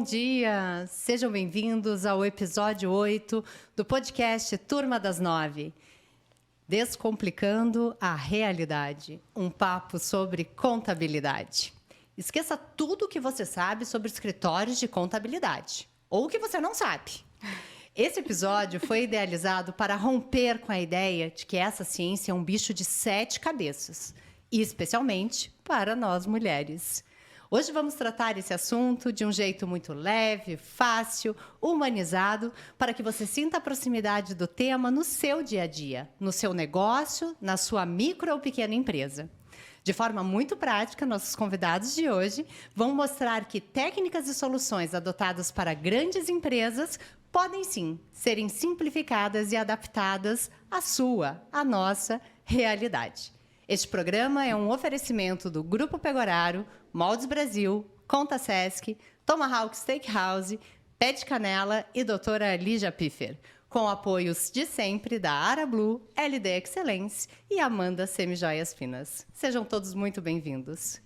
bom dia! Sejam bem-vindos ao episódio 8 do podcast Turma das 9. Descomplicando a realidade. Um papo sobre contabilidade. Esqueça tudo o que você sabe sobre escritórios de contabilidade. Ou o que você não sabe. Esse episódio foi idealizado para romper com a ideia de que essa ciência é um bicho de 7 cabeças. E especialmente para nós mulheres. Hoje vamos tratar esse assunto de um jeito muito leve, fácil, humanizado, para que você sinta a proximidade do tema no seu dia a dia, no seu negócio, na sua micro ou pequena empresa. De forma muito prática, nossos convidados de hoje vão mostrar que técnicas e soluções adotadas para grandes empresas podem sim serem simplificadas e adaptadas à nossa realidade. Este programa é um oferecimento do Grupo Pegoraro, Moldes Brasil, Conta Sesc, Tomahawk Steakhouse, Pet Canela e doutora Lígia Piffer, com apoios de sempre da Ara Blue, LD Excellence e Amanda Semijoias Finas. Sejam todos muito bem-vindos.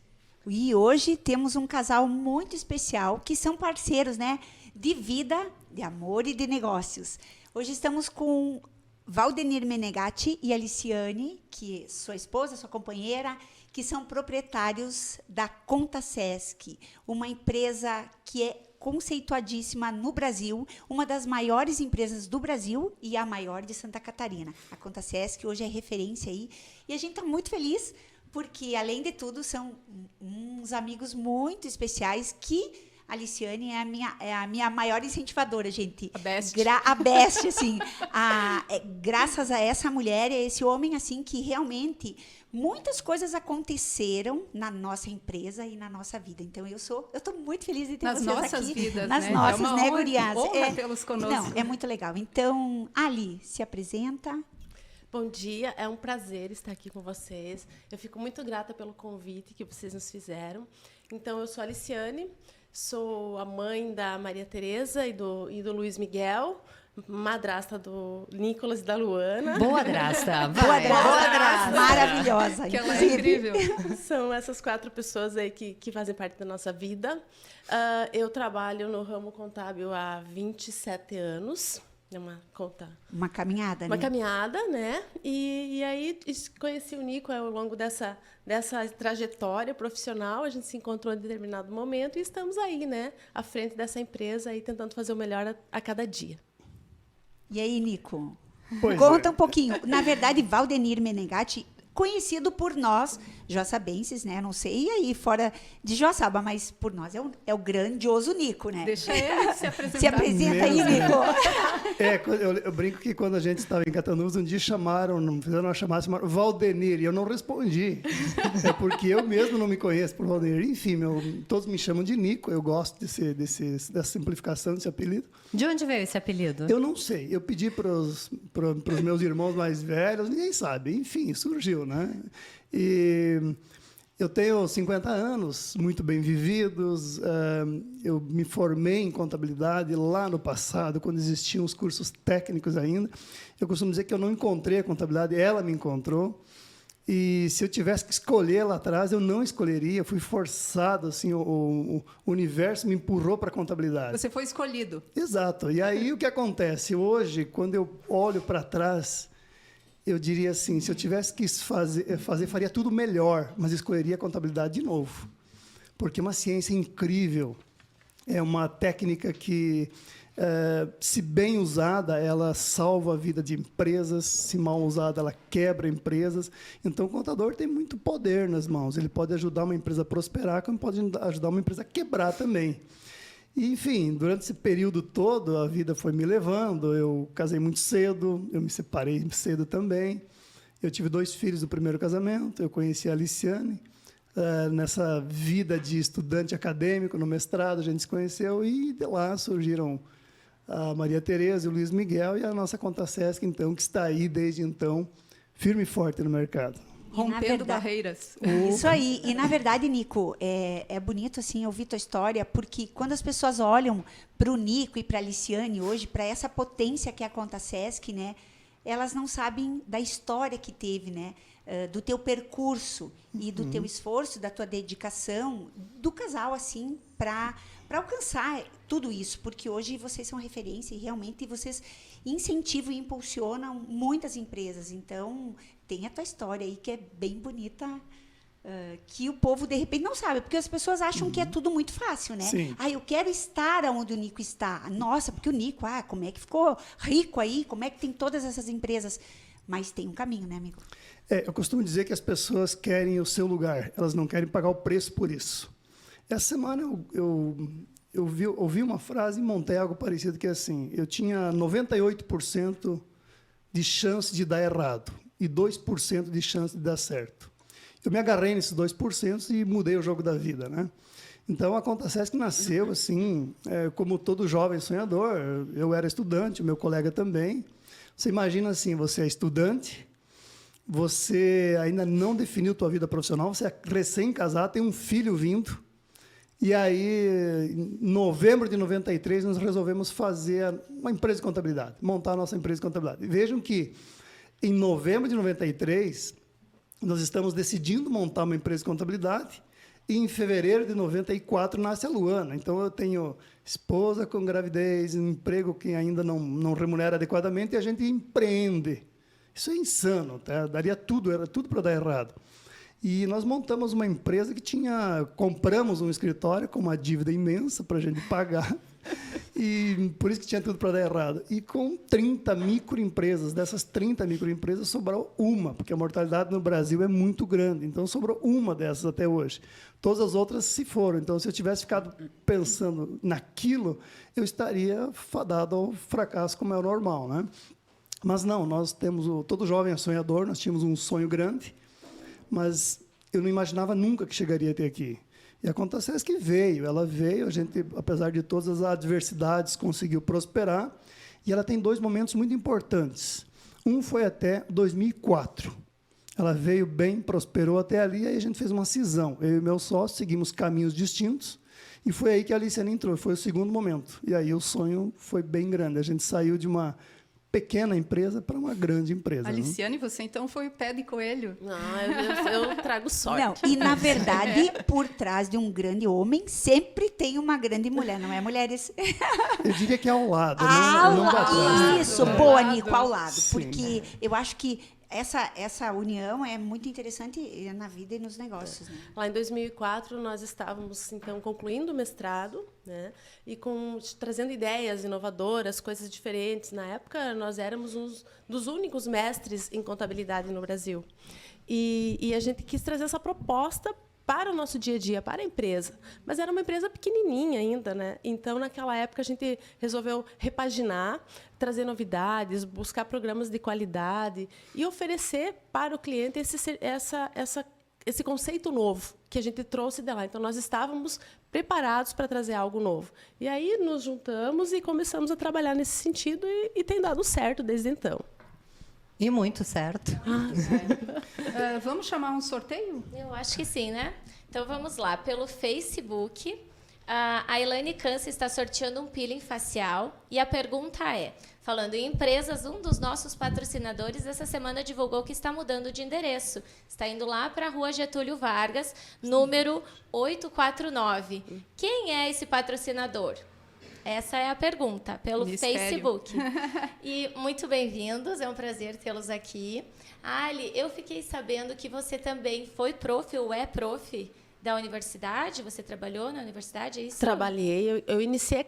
E hoje temos um casal muito especial, que são parceiros, né, de vida, de amor e de negócios. Hoje estamos com Valdenir Menegatti e Aliciane, que é sua esposa, sua companheira, que são proprietários da Conta Sesc, uma empresa que é conceituadíssima no Brasil, uma das maiores empresas do Brasil e a maior de Santa Catarina. A Conta Sesc hoje é referência aí, e a gente está muito feliz, porque, além de tudo, são uns amigos muito especiais que a Aliciane é a minha maior incentivadora, gente. A best. A best, assim. Graças a essa mulher, a esse homem, assim, que realmente muitas coisas aconteceram na nossa empresa e na nossa vida. Então, eu estou muito feliz de ter nas vocês nossas aqui. Vidas, nas né? nossas, é uma né, honra, gurias? Honra tê-los conosco. Não, é muito legal. Então, Ali, se apresenta. Bom dia, é um prazer estar aqui com vocês. Eu fico muito grata pelo convite que vocês nos fizeram. Então, eu sou a Aliciane, sou a mãe da Maria Tereza e do Luiz Miguel, madrasta do Nicolas e da Luana. Boa drasta, vai. Boa drasta. Maravilhosa. Que ela é incrível. São essas 4 pessoas aí que fazem parte da nossa vida. Eu trabalho no ramo contábil há 27 anos. É uma caminhada, né? Uma caminhada, né? E aí conheci o Nico ao longo dessa trajetória profissional. A gente se encontrou em determinado momento e estamos aí, né? À frente dessa empresa e tentando fazer o melhor a cada dia. E aí, Nico? Pois Conta um pouquinho. Na verdade, Valdenir Menegatti, conhecido por nós, joaçabenses, né? Não sei aí fora de Joaçaba, mas por nós é o grandioso Nico, né? Deixa ele se apresentar. Se apresenta aí, Nico. Eu brinco que quando a gente estava em Catanduva, um dia fizeram uma chamada, chamaram Valdenir, e eu não respondi. É porque eu mesmo não me conheço por Valdenir. Enfim, todos me chamam de Nico, eu gosto dessa simplificação desse apelido. De onde veio esse apelido? Eu não sei, eu pedi para os meus irmãos mais velhos, ninguém sabe. Enfim, surgiu, né? E eu tenho 50 anos, muito bem vividos. Eu me formei em contabilidade lá no passado, quando existiam os cursos técnicos ainda. Eu costumo dizer que eu não encontrei a contabilidade, ela me encontrou. E se eu tivesse que escolher lá atrás, eu não escolheria. Eu fui forçado, assim, o universo me empurrou para a contabilidade. Você foi escolhido. Exato. E aí o que acontece? Hoje, quando eu olho para trás, eu diria assim, se eu tivesse que fazer, faria tudo melhor, mas escolheria a contabilidade de novo. Porque é uma ciência incrível. É uma técnica que, se bem usada, ela salva a vida de empresas. Se mal usada, ela quebra empresas. Então, o contador tem muito poder nas mãos. Ele pode ajudar uma empresa a prosperar, como pode ajudar uma empresa a quebrar também. E, enfim, durante esse período todo, a vida foi me levando. Eu casei muito cedo, eu me separei cedo também. Eu tive 2 filhos do primeiro casamento. Eu conheci a Aliciane. Nessa vida de estudante acadêmico, no mestrado, a gente se conheceu. E de lá surgiram a Maria Tereza e o Luiz Miguel. E a nossa Conta Sesc, então, que está aí desde então, firme e forte no mercado. Rompendo barreiras. Isso aí. E, na verdade, Nico, é bonito assim, ouvir tua história, porque quando as pessoas olham para o Nico e para a Aliciane hoje, para essa potência que é a Conta Sesc, né, elas não sabem da história que teve, né? Do teu percurso e do teu esforço, da tua dedicação, do casal, assim, para alcançar tudo isso, porque hoje vocês são referência e realmente vocês incentivam e impulsionam muitas empresas. Então, tem a tua história aí que é bem bonita, que o povo, de repente, não sabe, porque as pessoas acham que é tudo muito fácil, né? Sim. Eu quero estar onde o Nico está. Nossa, porque o Nico, como é que ficou rico aí? Como é que tem todas essas empresas? Mas tem um caminho, né, amigo? Eu costumo dizer que as pessoas querem o seu lugar, elas não querem pagar o preço por isso. Essa semana eu ouvi uma frase e montei algo parecido, que é assim: eu tinha 98% de chance de dar errado e 2% de chance de dar certo. Eu me agarrei nesses 2% e mudei o jogo da vida, né? Então, acontece que nasceu assim, como todo jovem sonhador. Eu era estudante, o meu colega também. Você imagina assim, você é estudante, você ainda não definiu tua vida profissional, você é recém-casado, tem um filho vindo, e aí, em novembro de 93, nós resolvemos fazer uma empresa de contabilidade, montar a nossa empresa de contabilidade. E vejam que, em novembro de 93, nós estamos decidindo montar uma empresa de contabilidade, e em fevereiro de 94 nasce a Luana. Então, eu tenho esposa com gravidez, um emprego que ainda não remunera adequadamente, e a gente empreende. Isso é insano, tá? Era tudo para dar errado. E nós montamos uma empresa que compramos um escritório com uma dívida imensa para a gente pagar, e por isso que tinha tudo para dar errado. E com 30 microempresas, dessas 30 microempresas, sobrou uma, porque a mortalidade no Brasil é muito grande, então sobrou uma dessas até hoje. Todas as outras se foram. Então, se eu tivesse ficado pensando naquilo, eu estaria fadado ao fracasso, como é o normal, né? Mas não, nós temos todo jovem é sonhador, nós tínhamos um sonho grande, mas eu não imaginava nunca que chegaria até aqui. E acontece que ela veio, a gente, apesar de todas as adversidades, conseguiu prosperar, e ela tem 2 momentos muito importantes. Um foi até 2004. Ela veio bem, prosperou até ali, e aí a gente fez uma cisão. Eu e meu sócio seguimos caminhos distintos, e foi aí que a Aliciane entrou, foi o segundo momento. E aí o sonho foi bem grande. A gente saiu de uma pequena empresa para uma grande empresa. Aliciane, você então foi o pé de coelho? Não, eu trago sorte. Não, e, na verdade, por trás de um grande homem, sempre tem uma grande mulher, não é, mulheres? Eu diria que é ao lado, Ao não para lado. trás. Isso, Ao boa, lado. Nico, ao lado. Sim. Porque eu acho que essa união é muito interessante na vida e nos negócios, né? Lá em 2004, nós estávamos, então, concluindo o mestrado, né? E trazendo ideias inovadoras, coisas diferentes. Na época, nós éramos um dos únicos mestres em contabilidade no Brasil. E a gente quis trazer essa proposta para o nosso dia a dia, para a empresa. Mas era uma empresa pequenininha ainda, né? Então, naquela época, a gente resolveu repaginar, trazer novidades, buscar programas de qualidade e oferecer para o cliente esse conceito novo que a gente trouxe de lá. Então, nós estávamos preparados para trazer algo novo. E aí, nos juntamos e começamos a trabalhar nesse sentido e tem dado certo desde então. E muito certo. Vamos chamar um sorteio? Eu acho que sim, né? Então vamos lá. Pelo Facebook, a Elaine Câncer está sorteando um peeling facial. E a pergunta é, falando em empresas, um dos nossos patrocinadores essa semana divulgou que está mudando de endereço. Está indo lá para a Rua Getúlio Vargas, número 849. Quem é esse patrocinador? Essa é a pergunta, pelo Mistério. Facebook. E muito bem-vindos, é um prazer tê-los aqui. Ali, eu fiquei sabendo que você também foi prof ou é prof da universidade? Você trabalhou na universidade, é isso? Trabalhei. Eu iniciei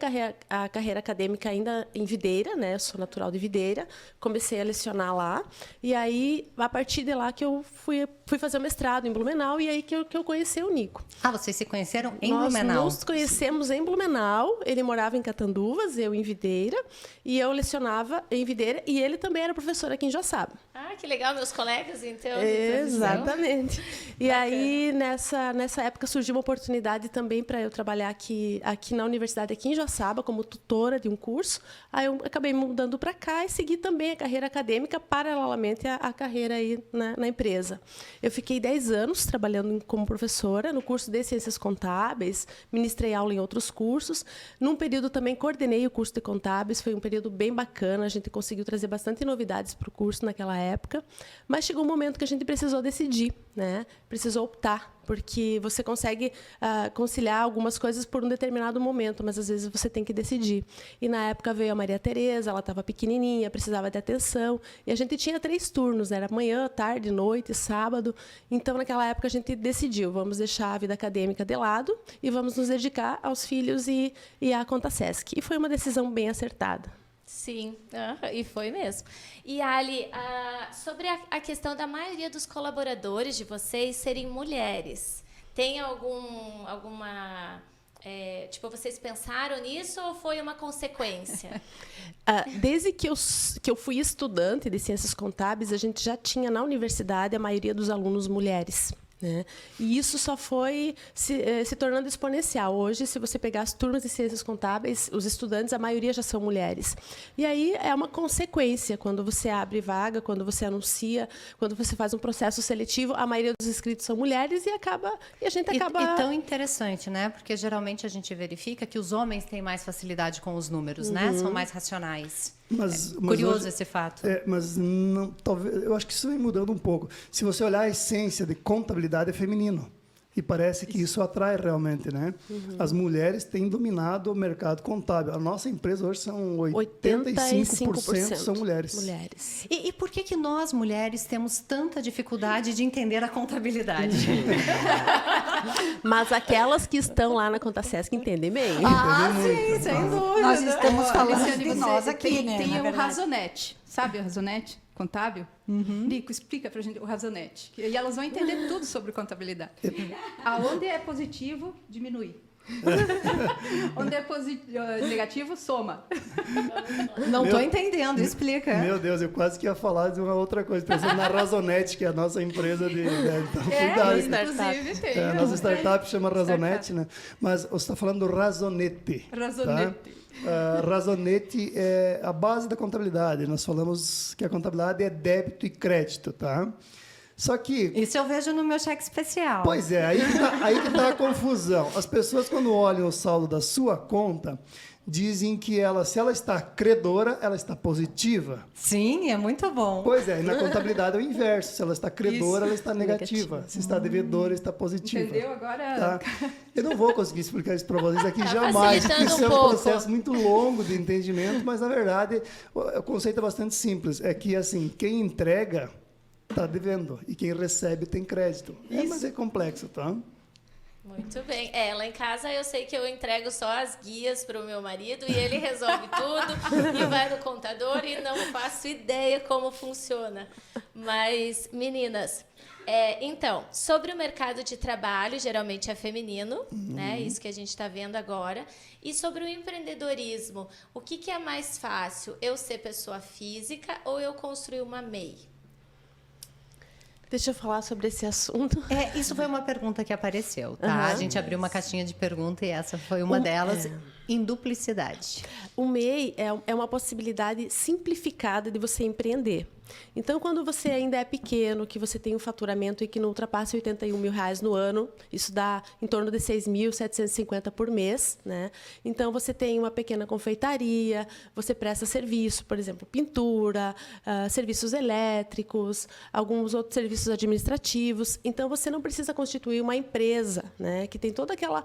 a carreira acadêmica ainda em Videira, né? Eu sou natural de Videira. Comecei a lecionar lá. E aí, a partir de lá, que eu fui fazer o mestrado em Blumenau. E aí que eu conheci o Nico. Vocês se conheceram em Nós Blumenau? nos conhecemos em Blumenau. Ele morava em Catanduvas, eu em Videira. E eu lecionava em Videira. E ele também era professor aqui em Joaçaba. Ah, que legal, meus colegas, então. de profissão. Exatamente. E aí, nessa época, época surgiu uma oportunidade também para eu trabalhar aqui na universidade, aqui em Joaçaba, como tutora de um curso. Aí eu acabei mudando para cá e segui também a carreira acadêmica, paralelamente à carreira aí na empresa. Eu fiquei 10 anos trabalhando como professora no curso de Ciências Contábeis, ministrei aula em outros cursos. Num período também coordenei o curso de Contábeis, foi um período bem bacana, a gente conseguiu trazer bastante novidades para o curso naquela época, mas chegou um momento que a gente precisou decidir, né? Precisou optar, porque você consegue conciliar algumas coisas por um determinado momento, mas às vezes você tem que decidir. E na época veio a Maria Tereza, ela estava pequenininha, precisava de atenção, e a gente tinha 3 turnos, era manhã, tarde, noite, sábado. Então, naquela época, a gente decidiu, vamos deixar a vida acadêmica de lado e vamos nos dedicar aos filhos e à Conta Sesc. E foi uma decisão bem acertada. Sim, e foi mesmo. E, Ali, sobre a questão da maioria dos colaboradores de vocês serem mulheres, tem alguma... vocês pensaram nisso ou foi uma consequência? Desde que eu fui estudante de Ciências Contábeis, a gente já tinha na universidade a maioria dos alunos mulheres. Né? E isso só foi se tornando exponencial. Hoje, se você pegar as turmas de Ciências Contábeis, os estudantes, a maioria já são mulheres. E aí é uma consequência. Quando você abre vaga, quando você anuncia, quando você faz um processo seletivo, a maioria dos inscritos são mulheres e a gente acaba... E tão interessante, né? Porque geralmente a gente verifica que os homens têm mais facilidade com os números, né? São mais racionais. Mas Curioso hoje, esse fato. Mas não, talvez, eu acho que isso vem mudando um pouco. Se você olhar a essência de contabilidade é feminino. E parece que isso atrai realmente, né? As mulheres têm dominado o mercado contábil. A nossa empresa hoje são 85% são mulheres. E por que nós, mulheres, temos tanta dificuldade de entender a contabilidade? Mas aquelas que estão lá na Conta Sesc entendem bem. Sim, sem dúvida. Nós estamos falando Luciane, de nós aqui, né? Tem na o verdade. Razonete. Sabe o Razonete contábil? Lico, explica pra gente o Razonete. E elas vão entender tudo sobre contabilidade. Aonde é positivo, diminui. Onde é negativo, soma. Não estou entendendo, explica. Meu Deus, eu quase que ia falar de uma outra coisa, pensando na Razonete, que é a nossa empresa de... Então, cuidado. Inclusive tem. A nossa startup chama Razonete, né? Mas você está falando do Razonete. Razonete. Tá? Razonete é a base da contabilidade. Nós falamos que a contabilidade é débito e crédito, tá? Só que... Isso eu vejo no meu cheque especial. Pois é, aí que tá a confusão. As pessoas, quando olham o saldo da sua conta, dizem que se ela está credora, ela está positiva. Sim, é muito bom. Pois é, e na contabilidade é o inverso. Se ela está credora, ela está negativa. Se está devedora, está positiva. Entendeu? Agora... Tá? Eu não vou conseguir explicar isso para vocês aqui jamais, porque isso é um processo muito longo de entendimento, mas, na verdade, o conceito é bastante simples. É que, assim, quem entrega está devendo e quem recebe tem crédito. Mas é complexo, tá? Muito bem. Lá em casa eu sei que eu entrego só as guias para o meu marido e ele resolve tudo e vai no contador e não faço ideia como funciona. Mas, meninas, então, sobre o mercado de trabalho, geralmente é feminino, né? Isso que a gente está vendo agora. E sobre o empreendedorismo, o que é mais fácil? Eu ser pessoa física ou eu construir uma MEI? Deixa eu falar sobre esse assunto. Isso foi uma pergunta que apareceu, tá? A gente abriu uma caixinha de pergunta e essa foi uma delas, em duplicidade. O MEI é uma possibilidade simplificada de você empreender. Então, quando você ainda é pequeno, que você tem um faturamento e que não ultrapassa R$81 mil no ano, isso dá em torno de 6.750 por mês, né? Então, você tem uma pequena confeitaria, você presta serviço, por exemplo, pintura, serviços elétricos, alguns outros serviços administrativos. Então, você não precisa constituir uma empresa, né? Que tem toda aquelas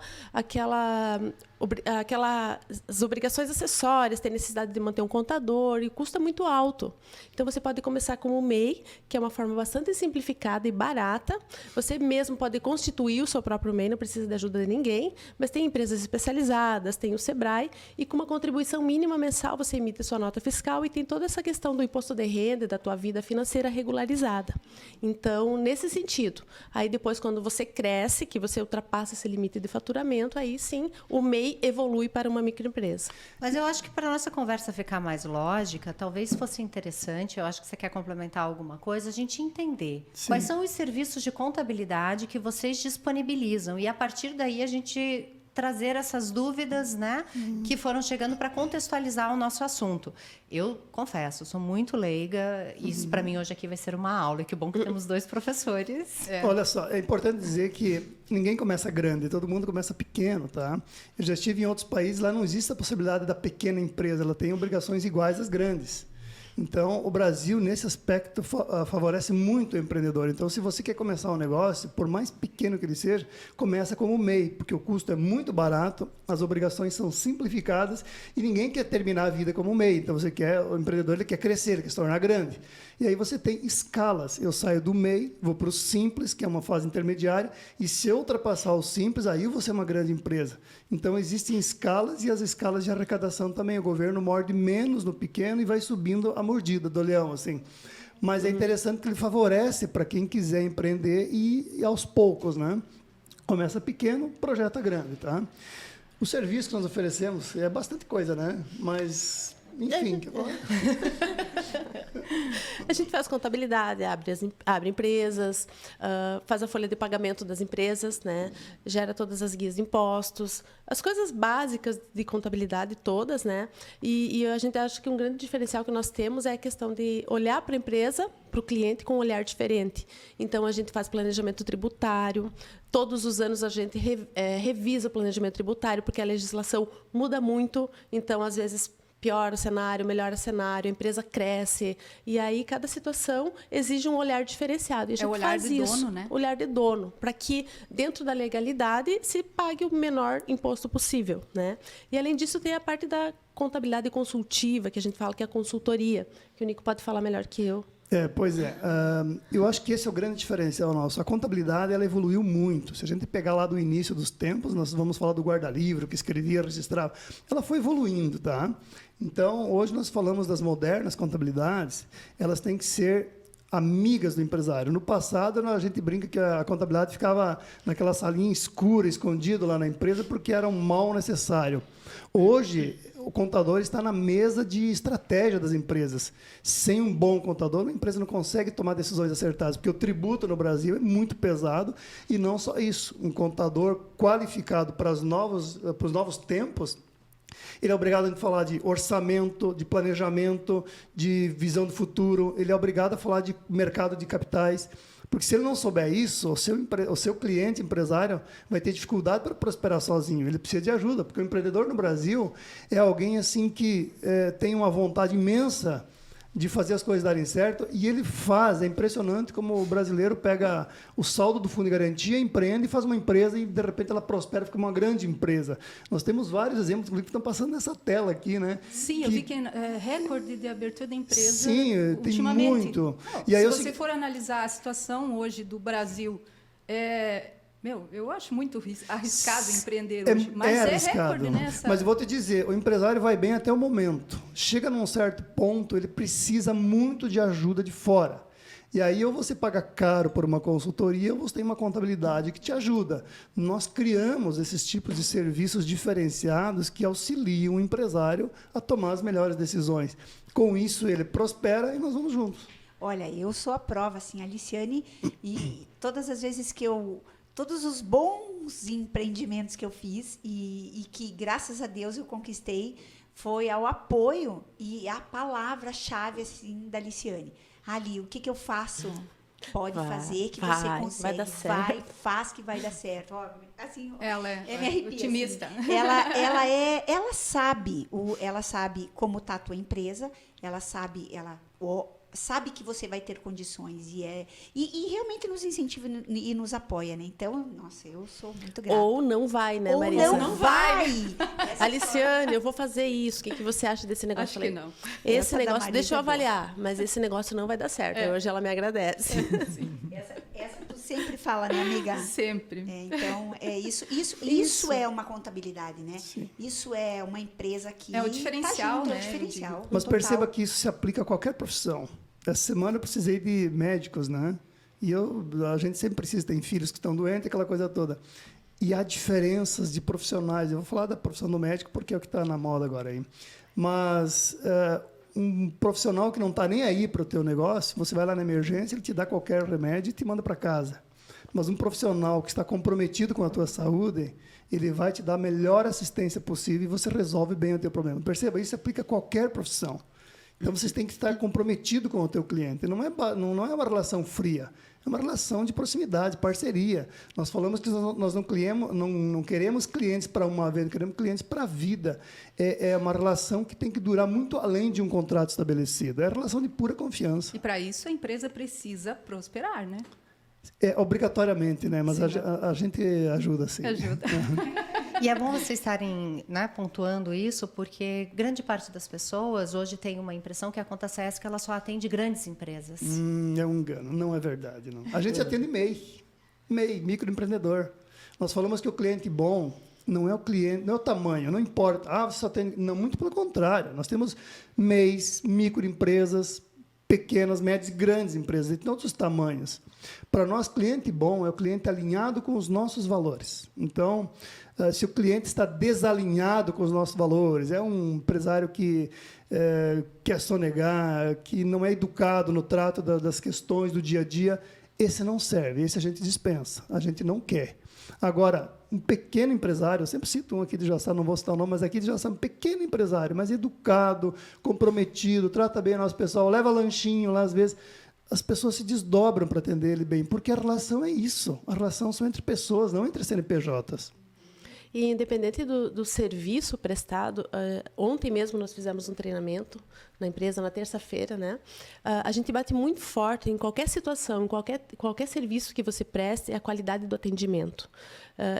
obrigações acessórias, tem necessidade de manter um contador e custa muito alto. Então, você pode começar como MEI, que é uma forma bastante simplificada e barata. Você mesmo pode constituir o seu próprio MEI, não precisa de ajuda de ninguém, mas tem empresas especializadas, tem o Sebrae, e com uma contribuição mínima mensal você emite sua nota fiscal e tem toda essa questão do imposto de renda e da tua vida financeira regularizada. Então, nesse sentido, aí depois, quando você cresce, que você ultrapassa esse limite de faturamento, aí sim, o MEI MEI evolui para uma microempresa. Mas eu acho que para a nossa conversa ficar mais lógica, talvez fosse interessante, eu acho que você quer complementar alguma coisa, a gente entender quais são os serviços de contabilidade que vocês disponibilizam e, a partir daí, a gente trazer essas dúvidas, né, que foram chegando para contextualizar o nosso assunto. Eu confesso, sou muito leiga, e isso para mim hoje aqui vai ser uma aula, e que bom que temos 2 professores. Olha só, é importante dizer que ninguém começa grande, todo mundo começa pequeno, tá? Eu já estive em outros países, lá não existe a possibilidade da pequena empresa, ela tem obrigações iguais às grandes. Então, o Brasil, nesse aspecto, favorece muito o empreendedor. Então, se você quer começar um negócio, por mais pequeno que ele seja, começa como MEI, porque o custo é muito barato, as obrigações são simplificadas e ninguém quer terminar a vida como MEI. Então, o empreendedor ele quer crescer, ele quer se tornar grande. E aí você tem escalas. Eu saio do MEI, vou para o Simples, que é uma fase intermediária, e se eu ultrapassar o Simples, aí eu vou ser uma grande empresa. Então, existem escalas e as escalas de arrecadação também. O governo morde menos no pequeno e vai subindo a mordida do leão, assim. Mas é interessante que ele favorece para quem quiser empreender e aos poucos, né? Começa pequeno, projeta grande, tá? O serviço que nós oferecemos é bastante coisa, né? Mas, enfim... A gente faz contabilidade, abre empresas, faz a folha de pagamento das empresas, né? Gera todas as guias de impostos, as coisas básicas de contabilidade todas, né? E a gente acha que um grande diferencial que nós temos é a questão de olhar para a empresa, para o cliente, com um olhar diferente. Então, a gente faz planejamento tributário, todos os anos a gente revisa o planejamento tributário, porque a legislação muda muito, então, às vezes... piora o cenário, melhora o cenário, a empresa cresce. E aí, cada situação exige um olhar diferenciado. E a gente o olhar faz de isso, dono, né? olhar de dono, para que, dentro da legalidade, se pague o menor imposto possível, né? E, além disso, tem a parte da contabilidade consultiva, que a gente fala que é a consultoria, que o Nico pode falar melhor que eu. Pois é. Eu acho que esse é o grande diferencial nosso. A contabilidade ela evoluiu muito. Se a gente pegar lá do início dos tempos, nós vamos falar do guarda-livro, que escrevia, registrava. Ela foi evoluindo, tá? Então, hoje nós falamos das modernas contabilidades, elas têm que ser amigas do empresário. No passado, a gente brinca que a contabilidade ficava naquela salinha escura, escondido lá na empresa, porque era um mal necessário. Hoje, o contador está na mesa de estratégia das empresas. Sem um bom contador, a empresa não consegue tomar decisões acertadas, porque o tributo no Brasil é muito pesado, e não só isso. Um contador qualificado para os novos tempos, ele é obrigado a falar de orçamento, de planejamento, de visão do futuro, ele é obrigado a falar de mercado de capitais. Porque se ele não souber isso, o seu cliente empresário vai ter dificuldade para prosperar sozinho. Ele precisa de ajuda, porque o empreendedor no Brasil é alguém assim que tem uma vontade imensa de fazer as coisas darem certo, e ele faz. É impressionante como o brasileiro pega o saldo do fundo de garantia, empreende e faz uma empresa, e de repente ela prospera, fica uma grande empresa. Nós temos vários exemplos que estão passando nessa tela aqui, né? Sim, eu vi que é recorde de abertura da empresa. Sim, tem muito. Não, e aí se você for analisar a situação hoje do Brasil, eu acho muito arriscado empreender hoje, mas arriscado. recorde nessa... Mas eu vou te dizer, o empresário vai bem até o momento. Chega num certo ponto, ele precisa muito de ajuda de fora. E aí, ou você paga caro por uma consultoria, ou você tem uma contabilidade que te ajuda. Nós criamos esses tipos de serviços diferenciados que auxiliam o empresário a tomar as melhores decisões. Com isso, ele prospera e nós vamos juntos. Olha, eu sou a prova, assim, a Liciane, e todas as vezes que todos os bons empreendimentos que eu fiz e que, graças a Deus, eu conquistei, foi ao apoio e a palavra-chave, assim, da Liciane. Ali, o que eu faço? Pode fazer, que você consegue. Vai dar certo. Faz que vai dar certo. Ó, assim, ela me arrepia, otimista. Assim. Ela sabe como está a tua empresa, ela sabe que você vai ter condições e realmente nos incentiva e nos apoia, né? Então, nossa, eu sou muito grata. Ou não vai, né, Marisa? Ou não vai. Aliciane, eu vou fazer isso. O que você acha desse negócio? Acho que não. Esse negócio, deixa eu é boa. avaliar, mas esse negócio não vai dar certo. Hoje ela me agradece. Essa tu sempre fala, né, amiga? Sempre. Então, isso é uma contabilidade, né? Sim. Isso é uma empresa que É o diferencial, tá junto, né? É o diferencial. Mas total. perceba que isso se aplica a qualquer profissão. Essa semana eu precisei de médicos, né? E a gente sempre precisa, tem filhos que estão doentes, aquela coisa toda. E há diferenças de profissionais. Eu vou falar da profissão do médico porque é o que está na moda agora aí. Mas um profissional que não está nem aí para o teu negócio, você vai lá na emergência, ele te dá qualquer remédio e te manda para casa. Mas um profissional que está comprometido com a tua saúde, ele vai te dar a melhor assistência possível e você resolve bem o teu problema. Perceba, isso aplica a qualquer profissão. Então, vocês têm que estar comprometido com o teu cliente. Não é uma relação fria, é uma relação de proximidade, parceria. Nós falamos que nós não queremos clientes para uma vez, queremos clientes para a vida. É uma relação que tem que durar muito além de um contrato estabelecido. É a relação de pura confiança. E para isso a empresa precisa prosperar, né? Obrigatoriamente, né? Mas a gente ajuda, sim. Ajuda. E é bom vocês estarem, né, pontuando isso, porque grande parte das pessoas hoje tem uma impressão que a Conta Sesc ela só atende grandes empresas. É um engano, não é verdade. Não. A gente atende MEI, microempreendedor. Nós falamos que o cliente bom não é o cliente, não é o tamanho, não importa. Você só tem... Não, muito pelo contrário. Nós temos MEIs, microempresas, pequenas, médias e grandes empresas, de todos os tamanhos. Para nós, cliente bom é o cliente alinhado com os nossos valores. Então, se o cliente está desalinhado com os nossos valores, é um empresário que quer sonegar, que não é educado no trato das questões do dia a dia, esse não serve, esse a gente dispensa, a gente não quer. Agora, um pequeno empresário, eu sempre cito um aqui de Jaçá, não vou citar o nome, mas aqui de Jaçá, um pequeno empresário, mas educado, comprometido, trata bem o nosso pessoal, leva lanchinho lá, às vezes, as pessoas se desdobram para atender ele bem, porque a relação é isso, a relação são entre pessoas, não entre CNPJs. E independente do serviço prestado, ontem mesmo nós fizemos um treinamento na empresa, na terça-feira, né? A gente bate muito forte em qualquer situação, em qualquer serviço que você preste, é a qualidade do atendimento.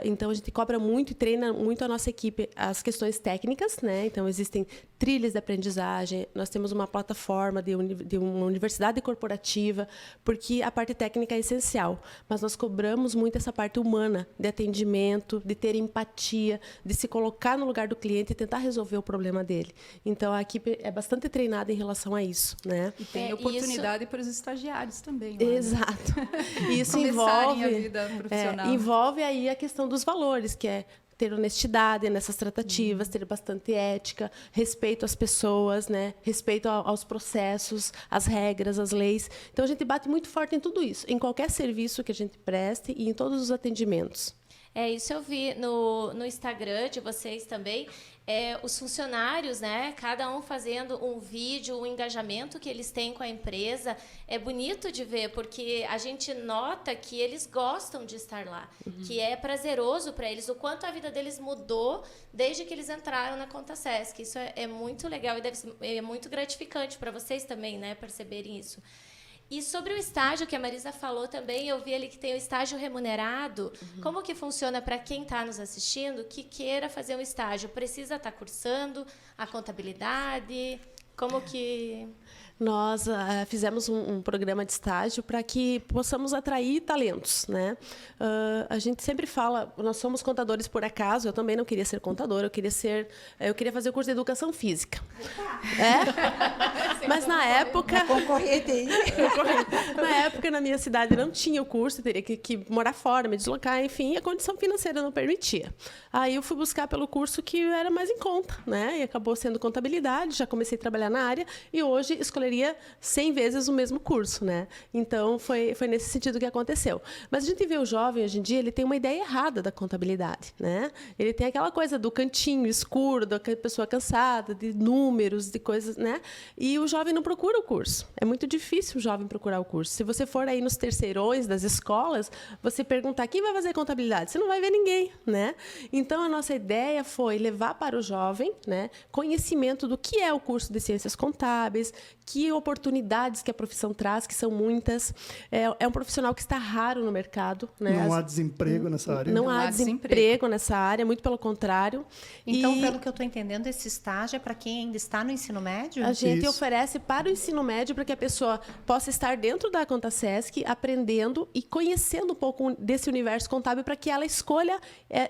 Então, a gente cobra muito e treina muito a nossa equipe as questões técnicas, né? Então, existem trilhas de aprendizagem, nós temos uma plataforma de uma universidade corporativa, porque a parte técnica é essencial, mas nós cobramos muito essa parte humana, de atendimento, de ter empatia, de se colocar no lugar do cliente e tentar resolver o problema dele. Então, a equipe é bastante treinada em relação a isso, né? E tem oportunidade para os estagiários também. Lá, exato. Né? Isso envolve a vida profissional. Envolve aí a questão dos valores, que é ter honestidade nessas tratativas, ter bastante ética, respeito às pessoas, né? Respeito aos processos, às regras, às leis. Então, a gente bate muito forte em tudo isso, em qualquer serviço que a gente preste e em todos os atendimentos. Isso eu vi no Instagram de vocês também. Os funcionários, né, cada um fazendo um vídeo, o engajamento que eles têm com a empresa. É bonito de ver, porque a gente nota que eles gostam de estar lá, que é prazeroso para eles, o quanto a vida deles mudou desde que eles entraram na Conta Sesc. Isso é muito legal e é muito gratificante para vocês também, né, perceberem isso. E sobre o estágio que a Marisa falou também, eu vi ali que tem o estágio remunerado. Como que funciona para quem está nos assistindo que queira fazer um estágio? Precisa estar cursando a contabilidade? Como que... Nós fizemos um programa de estágio para que possamos atrair talentos, né? A gente sempre fala, nós somos contadores por acaso, eu também não queria ser contadora, eu queria fazer o curso de educação física. Mas na época... Concorrente aí. Na época, na minha cidade, não tinha o curso, teria que morar fora, me deslocar, enfim, a condição financeira não permitia. Aí eu fui buscar pelo curso que era mais em conta, né? E acabou sendo contabilidade, já comecei a trabalhar na área e hoje escolheria 100 vezes o mesmo curso, né? Então, foi nesse sentido que aconteceu. Mas a gente vê o jovem, hoje em dia, ele tem uma ideia errada da contabilidade, né? Ele tem aquela coisa do cantinho escuro, da pessoa cansada, de números, de coisas, né? E o jovem não procura o curso. É muito difícil o jovem procurar o curso. Se você for aí nos terceirões das escolas, você perguntar quem vai fazer contabilidade, você não vai ver ninguém, né? Então, a nossa ideia foi levar para o jovem, né, conhecimento do que é o curso de Ciências Contábeis, que oportunidades que a profissão traz, que são muitas. É um profissional que está raro no mercado, né? Não há desemprego nessa área? Não há desemprego nessa área, muito pelo contrário. Então, pelo que eu estou entendendo, esse estágio é para quem ainda está no ensino médio? A gente oferece para o ensino médio para que a pessoa possa estar dentro da Conta Sesc, aprendendo e conhecendo um pouco desse universo contábil para que ela escolha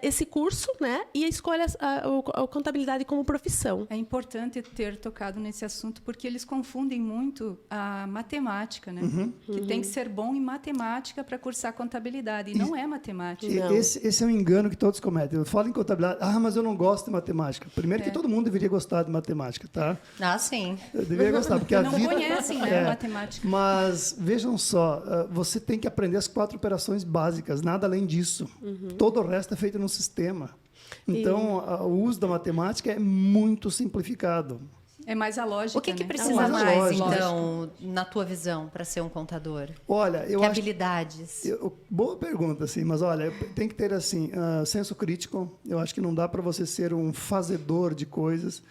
esse curso, né? E escolha a contabilidade como profissão. É importante ter tocado nesse assunto, porque eles confundem confundem muito a matemática, né? Que tem que ser bom em matemática para cursar contabilidade. E não é matemática. Não. Esse é um engano que todos cometem. Eu falo em contabilidade, mas eu não gosto de matemática. Primeiro que todo mundo deveria gostar de matemática, tá? Ah, sim. Eu deveria gostar, porque a Não vida... conhecem, né, matemática. Mas, vejam só, você tem que aprender as 4 operações básicas, nada além disso. Todo o resto é feito no sistema. Então, o uso da matemática é muito simplificado. É mais a lógica, O que né? precisa mais mais, lógica. então, na tua visão, para ser um contador? Olha, eu Que acho... habilidades? Boa pergunta, assim, mas olha, tem que ter assim, senso crítico. Eu acho que não dá para você ser um fazedor de coisas.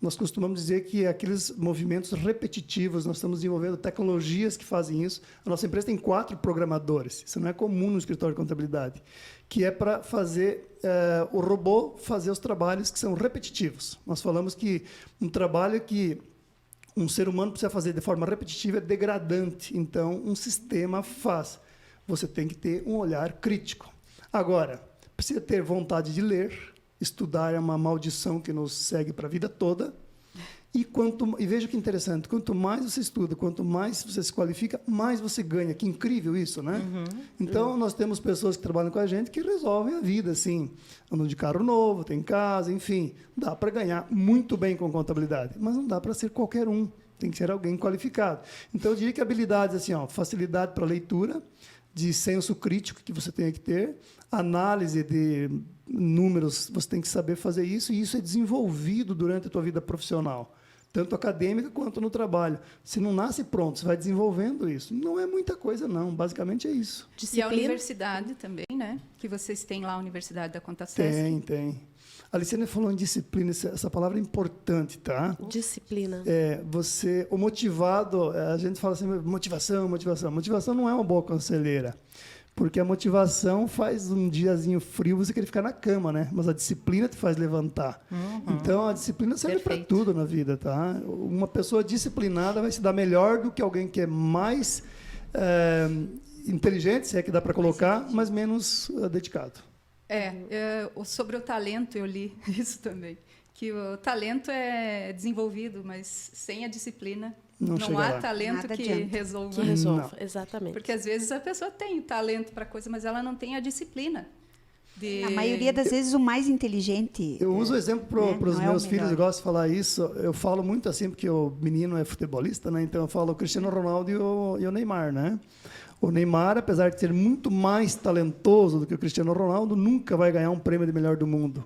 Nós costumamos dizer que aqueles movimentos repetitivos, nós estamos desenvolvendo tecnologias que fazem isso. A nossa empresa tem 4 programadores. Isso não é comum no escritório de contabilidade, que é para fazer o robô fazer os trabalhos que são repetitivos. Nós falamos que um trabalho que um ser humano precisa fazer de forma repetitiva é degradante. Então, um sistema faz. Você tem que ter um olhar crítico. Agora, precisa ter vontade de ler. Estudar é uma maldição que nos segue para a vida toda. E veja que interessante, quanto mais você estuda, quanto mais você se qualifica, mais você ganha. Que incrível isso, né? Então, nós temos pessoas que trabalham com a gente que resolvem a vida, assim. Andam de carro novo, tem casa, enfim. Dá para ganhar muito bem com contabilidade, mas não dá para ser qualquer um. Tem que ser alguém qualificado. Então, eu diria que habilidades, assim, facilidade para leitura, de senso crítico que você tem que ter, análise de números, você tem que saber fazer isso, e isso é desenvolvido durante a tua vida profissional, tanto acadêmica quanto no trabalho. Se não nasce pronto, você vai desenvolvendo isso. Não é muita coisa, não. Basicamente é isso. E a universidade também, né? Que vocês têm lá a Universidade da Contacesc. Tem. A Aliciane falou em disciplina, essa palavra é importante, tá? Disciplina. O motivado, a gente fala assim, motivação. Motivação não é uma boa conselheira, porque a motivação faz um diazinho frio você querer ficar na cama, né? Mas a disciplina te faz levantar. Então, a disciplina serve para tudo na vida, tá? Uma pessoa disciplinada vai se dar melhor do que alguém que é mais inteligente, se é que dá para colocar, mas menos dedicado. Sobre o talento, eu li isso também. Que o talento é desenvolvido, mas sem a disciplina não há lá. talento Nada que adianta. resolva. Que resolva, exatamente. Porque às vezes a pessoa tem talento para coisa, mas ela não tem a disciplina. A maioria das vezes o mais inteligente. Eu uso o exemplo para os não é o meus filhos, melhor. eu gosto de falar isso. Eu falo muito assim, porque o menino é futebolista, né? Então eu falo o Cristiano Ronaldo e o Neymar, né? O Neymar, apesar de ser muito mais talentoso do que o Cristiano Ronaldo, nunca vai ganhar um prêmio de melhor do mundo.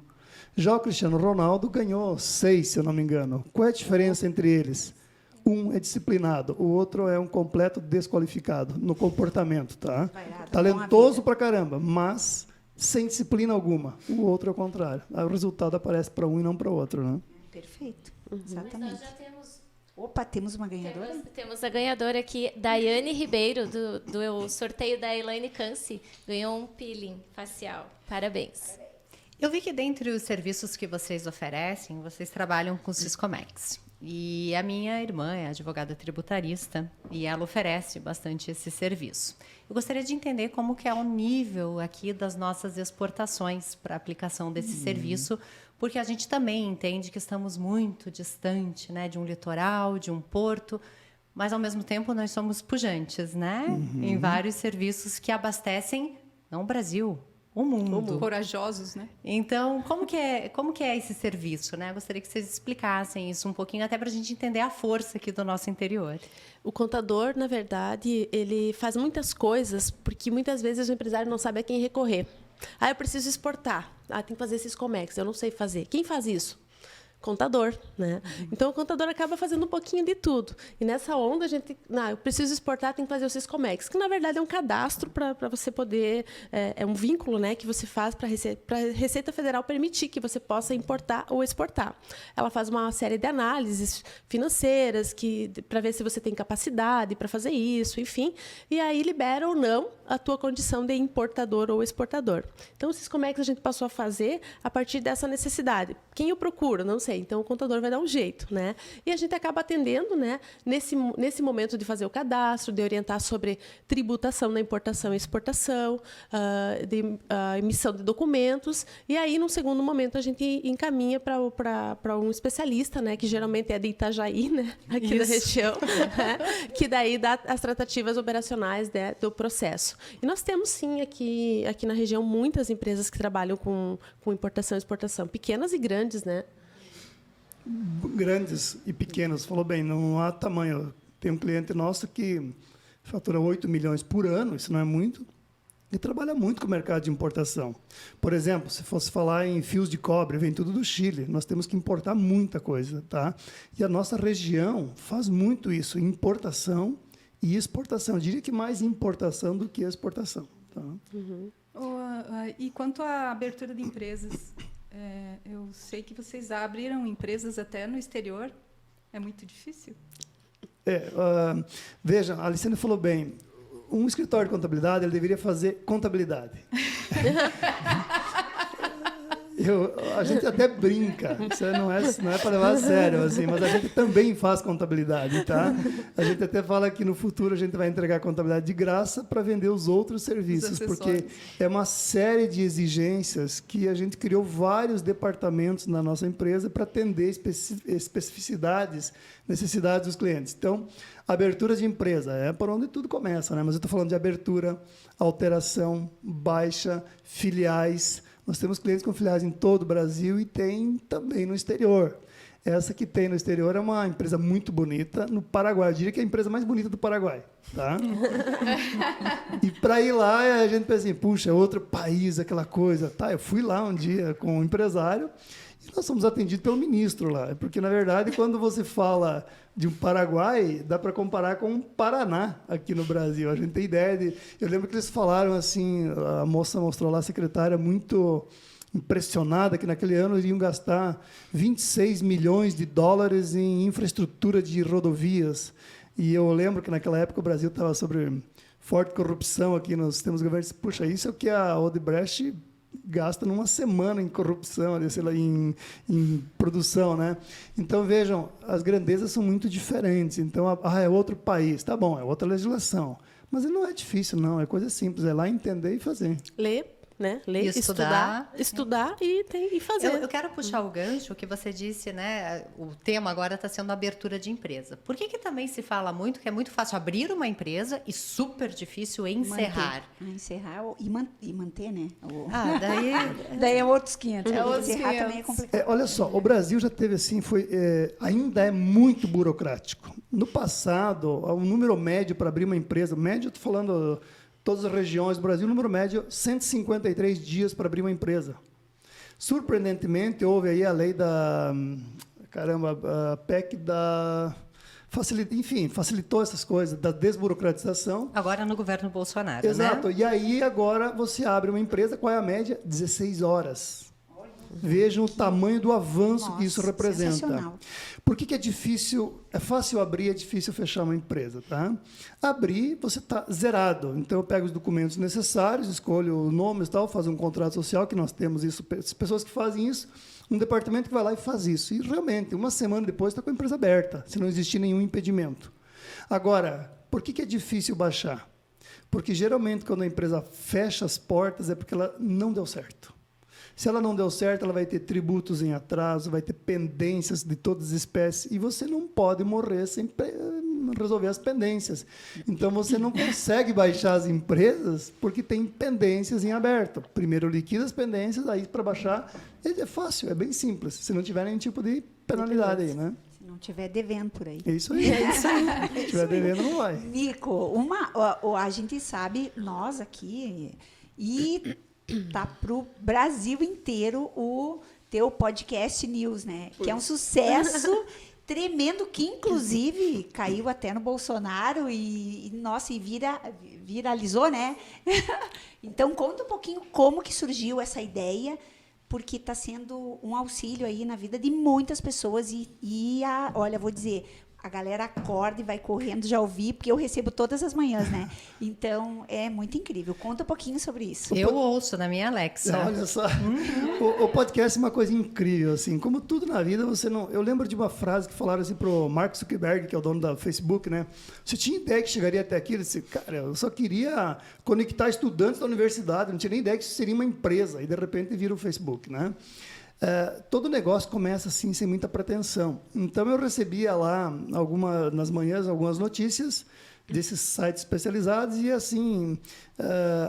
Já o Cristiano Ronaldo ganhou 6, se eu não me engano. Qual é a diferença entre eles? Um é disciplinado, o outro é um completo desqualificado no comportamento, tá? Talentoso pra caramba, mas sem disciplina alguma. O outro é o contrário. Aí o resultado aparece para um e não para o outro, né? Perfeito. Nós Exatamente. já temos Opa, temos uma ganhadora? Temos a ganhadora aqui, Daiane Ribeiro, do sorteio da Elaine Canci. Ganhou um peeling facial. Parabéns. Eu vi que dentre os serviços que vocês oferecem, vocês trabalham com o Siscomex. E a minha irmã é advogada tributarista e ela oferece bastante esse serviço. Eu gostaria de entender como que é o nível aqui das nossas exportações para a aplicação desse serviço, porque a gente também entende que estamos muito distante, né, de um litoral, de um porto, mas, ao mesmo tempo, nós somos pujantes, né, em vários serviços que abastecem, não o Brasil, o mundo. Corajosos, né? Então, como que é esse serviço, né? Gostaria que vocês explicassem isso um pouquinho, até para a gente entender a força aqui do nosso interior. O contador, na verdade, ele faz muitas coisas porque muitas vezes o empresário não sabe a quem recorrer. Eu preciso exportar. Tem que fazer esses Comex. Eu não sei fazer. Quem faz isso? Contador, né? Então, o contador acaba fazendo um pouquinho de tudo. E nessa onda, a gente... eu preciso exportar, tem que fazer o Siscomex, que, na verdade, é um cadastro para você poder... É um vínculo, né, que você faz para a Receita Federal permitir que você possa importar ou exportar. Ela faz uma série de análises financeiras para ver se você tem capacidade para fazer isso, enfim. E aí libera ou não a tua condição de importador ou exportador. Então, o Siscomex a gente passou a fazer a partir dessa necessidade. Quem eu procuro? Não sei. sei. Então, o contador vai dar um jeito, né? E a gente acaba atendendo, né, nesse momento de fazer o cadastro, de orientar sobre tributação na importação e exportação, de emissão de documentos. E aí, num segundo momento, a gente encaminha para um especialista, né, que geralmente é de Itajaí, né, aqui da região, né, que daí dá as tratativas operacionais, né, do processo. E nós temos, sim, aqui na região, muitas empresas que trabalham com importação e exportação, pequenas e grandes, né? Grandes e pequenas, falou bem, não há tamanho. Tem um cliente nosso que fatura 8 milhões por ano, isso não é muito, e trabalha muito com o mercado de importação. Por exemplo, se fosse falar em fios de cobre, vem tudo do Chile, nós temos que importar muita coisa, tá? E a nossa região faz muito isso, importação e exportação. Eu diria que mais importação do que exportação. Tá? Uhum. E quanto à abertura de empresas, eu sei que vocês abriram empresas até no exterior. É muito difícil? Veja, a Aliciane falou bem, um escritório de contabilidade ele deveria fazer contabilidade. A gente até brinca, isso não é para levar a sério, assim, mas a gente também faz contabilidade, tá? A gente até fala que no futuro a gente vai entregar contabilidade de graça para vender os outros serviços, porque é uma série de exigências que a gente criou vários departamentos na nossa empresa para atender especificidades, necessidades dos clientes. Então, abertura de empresa é por onde tudo começa, né? Mas eu estou falando de abertura, alteração, baixa, filiais. Nós temos clientes com filiais em todo o Brasil e tem também no exterior. Essa que tem no exterior é uma empresa muito bonita no Paraguai. Eu diria que é a empresa mais bonita do Paraguai. Tá? E para ir lá, a gente pensa assim, puxa, é outro país, aquela coisa. Tá, eu fui lá um dia com um empresário e nós somos atendidos pelo ministro lá. Porque, na verdade, quando você fala de um Paraguai, dá para comparar com um Paraná aqui no Brasil. A gente tem ideia de... Eu lembro que eles falaram assim, a moça mostrou lá, a secretária, muito impressionada que naquele ano iriam gastar 26 milhões de dólares em infraestrutura de rodovias. E eu lembro que naquela época o Brasil estava sobre forte corrupção aqui nos sistemas de governo. Puxa, isso é o que a Odebrecht gasta numa semana em corrupção, sei lá, em produção, né? Então, vejam, as grandezas são muito diferentes. Então, é outro país. Tá bom, é outra legislação. Mas não é difícil, não. É coisa simples. É lá entender e fazer. Ler, né? Ler, estudar e fazer. Eu quero puxar o gancho que você disse, né? O tema agora está sendo abertura de empresa. Por que também se fala muito que é muito fácil abrir uma empresa e super difícil encerrar? Encerrar e manter, né? Daí é outros 500. Outros encerrar 500. também é complicado. Olha só, o Brasil já teve assim, ainda é muito burocrático. No passado, o número médio para abrir uma empresa, médio, estou falando todas as regiões do Brasil, o número médio 153 dias para abrir uma empresa. Surpreendentemente, houve aí a lei a PEC facilitou essas coisas, da desburocratização. Agora no governo Bolsonaro, Exato. né? E aí, agora, você abre uma empresa, qual é a média? 16 horas. Vejam o tamanho do avanço que isso representa. Por que é difícil? É fácil abrir, é difícil fechar uma empresa, tá? Abrir, você está zerado. Então, eu pego os documentos necessários, escolho os nomes e tal, faço um contrato social, que nós temos isso, pessoas que fazem isso, um departamento que vai lá e faz isso. E, realmente, uma semana depois, está com a empresa aberta, se não existir nenhum impedimento. Agora, por que é difícil baixar? Porque, geralmente, quando a empresa fecha as portas, é porque ela não deu certo. Se ela não deu certo, ela vai ter tributos em atraso, vai ter pendências de todas as espécies, e você não pode morrer sem resolver as pendências. Então, você não consegue baixar as empresas porque tem pendências em aberto. Primeiro liquida as pendências, aí para baixar é fácil, é bem simples, se não tiver nenhum tipo de penalidade aí, né? Se não tiver devendo por aí. É isso aí. Se tiver devendo, não vai. Nico, a gente sabe, nós aqui, e tá para o Brasil inteiro o teu podcast News, né? Que é um sucesso tremendo, que inclusive caiu até no Bolsonaro e viralizou, né? Então, conta um pouquinho como que surgiu essa ideia, porque está sendo um auxílio aí na vida de muitas pessoas olha, vou dizer, a galera acorda e vai correndo já ouvir, porque eu recebo todas as manhãs, né? Então, é muito incrível. Conta um pouquinho sobre isso. Eu ouço na minha Alexa. Olha só, o podcast é uma coisa incrível, assim, como tudo na vida, você não... Eu lembro de uma frase que falaram assim pro Mark Zuckerberg, que é o dono da Facebook, né? Você tinha ideia que chegaria até aqui? Ele disse, cara, eu só queria conectar estudantes da universidade, não tinha nem ideia que isso seria uma empresa, e de repente vira o Facebook, né? Todo negócio começa assim, sem muita pretensão. Então, eu recebia lá, nas manhãs, algumas notícias desses sites especializados e, assim,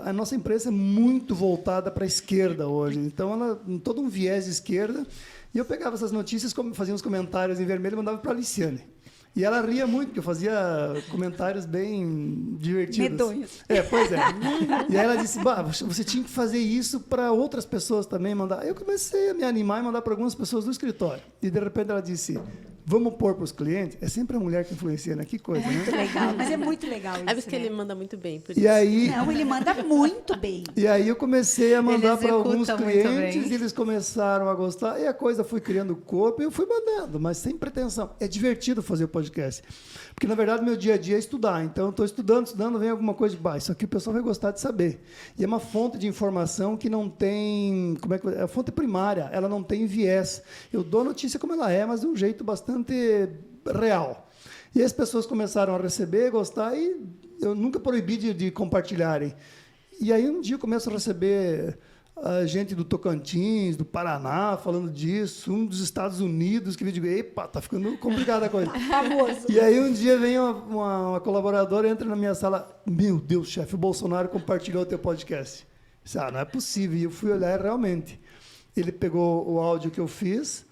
a nossa empresa é muito voltada para a esquerda hoje. Então, ela tem todo um viés de esquerda. E eu pegava essas notícias, fazia uns comentários em vermelho e mandava para a Aliciane. E ela ria muito, porque eu fazia comentários bem divertidos. Medonhos. Pois é. E aí ela disse, você tinha que fazer isso para outras pessoas também mandar. Aí eu comecei a me animar e mandar para algumas pessoas do escritório. E, de repente, ela disse, vamos pôr para os clientes? É sempre a mulher que influencia, né? Que coisa, Muito né? legal, mas é muito legal isso, É porque né? ele manda muito bem, por E isso. aí... Não, ele manda muito bem. E aí eu comecei a mandar para executa alguns muito clientes, bem. e eles começaram a gostar, e a coisa foi criando corpo, e eu fui mandando, mas sem pretensão. É divertido fazer o podcast, porque, na verdade, meu dia a dia é estudar. Então, eu estou estudando, vem alguma coisa de baixo. Isso aqui o pessoal vai gostar de saber. E é uma fonte de informação que não tem... É a fonte primária, ela não tem viés. Eu dou a notícia como ela é, mas de um jeito bastante real. E as pessoas começaram a receber, gostar, e eu nunca proibi de compartilharem. E aí, um dia, eu começo a receber gente do Tocantins, do Paraná, falando disso, um dos Estados Unidos, que eu digo, epa, tá ficando complicada a coisa. Famoso. E aí, um dia, vem uma colaboradora, entra na minha sala, meu Deus, chefe, o Bolsonaro compartilhou o teu podcast. Eu disse, não é possível. E eu fui olhar, realmente. Ele pegou o áudio que eu fiz,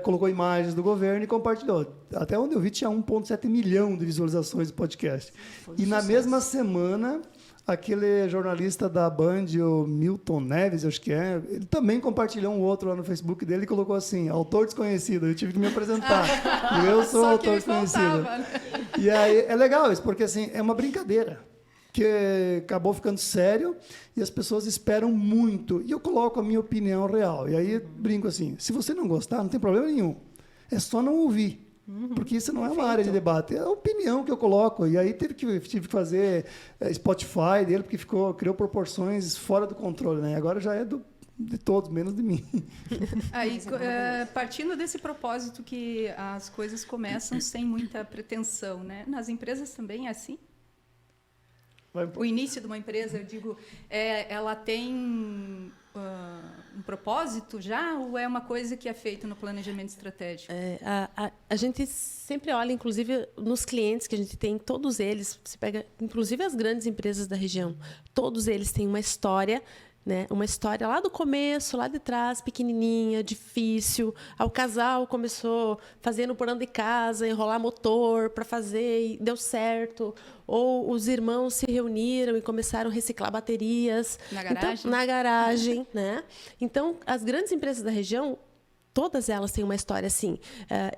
colocou imagens do governo e compartilhou. Até onde eu vi, tinha 1,7 milhão de visualizações do podcast. E na mesma semana, aquele jornalista da Band, o Milton Neves, acho que é, ele também compartilhou um outro lá no Facebook dele e colocou assim, autor desconhecido. Eu tive que me apresentar. Eu sou o autor desconhecido. E aí, é legal isso, porque assim, é uma brincadeira que acabou ficando sério e as pessoas esperam muito. E eu coloco a minha opinião real. E aí brinco assim, se você não gostar, não tem problema nenhum. É só não ouvir. Porque isso não é uma área de debate. É a opinião que eu coloco. E aí tive que fazer Spotify dele, porque criou proporções fora do controle. Né? Agora já é de todos, menos de mim. Aí, partindo desse propósito que as coisas começam sem muita pretensão, né? Nas empresas também é assim? O início de uma empresa, eu digo, ela tem um propósito já ou é uma coisa que é feita no planejamento estratégico? A gente sempre olha, inclusive, nos clientes que a gente tem, todos eles, você pega, inclusive as grandes empresas da região, todos eles têm uma história, né? Uma história lá do começo, lá de trás, pequenininha, difícil. O casal começou fazendo porão de casa, enrolar motor para fazer e deu certo. Ou os irmãos se reuniram e começaram a reciclar baterias. Na garagem? Então, na garagem, né? Então, as grandes empresas da região, todas elas têm uma história assim.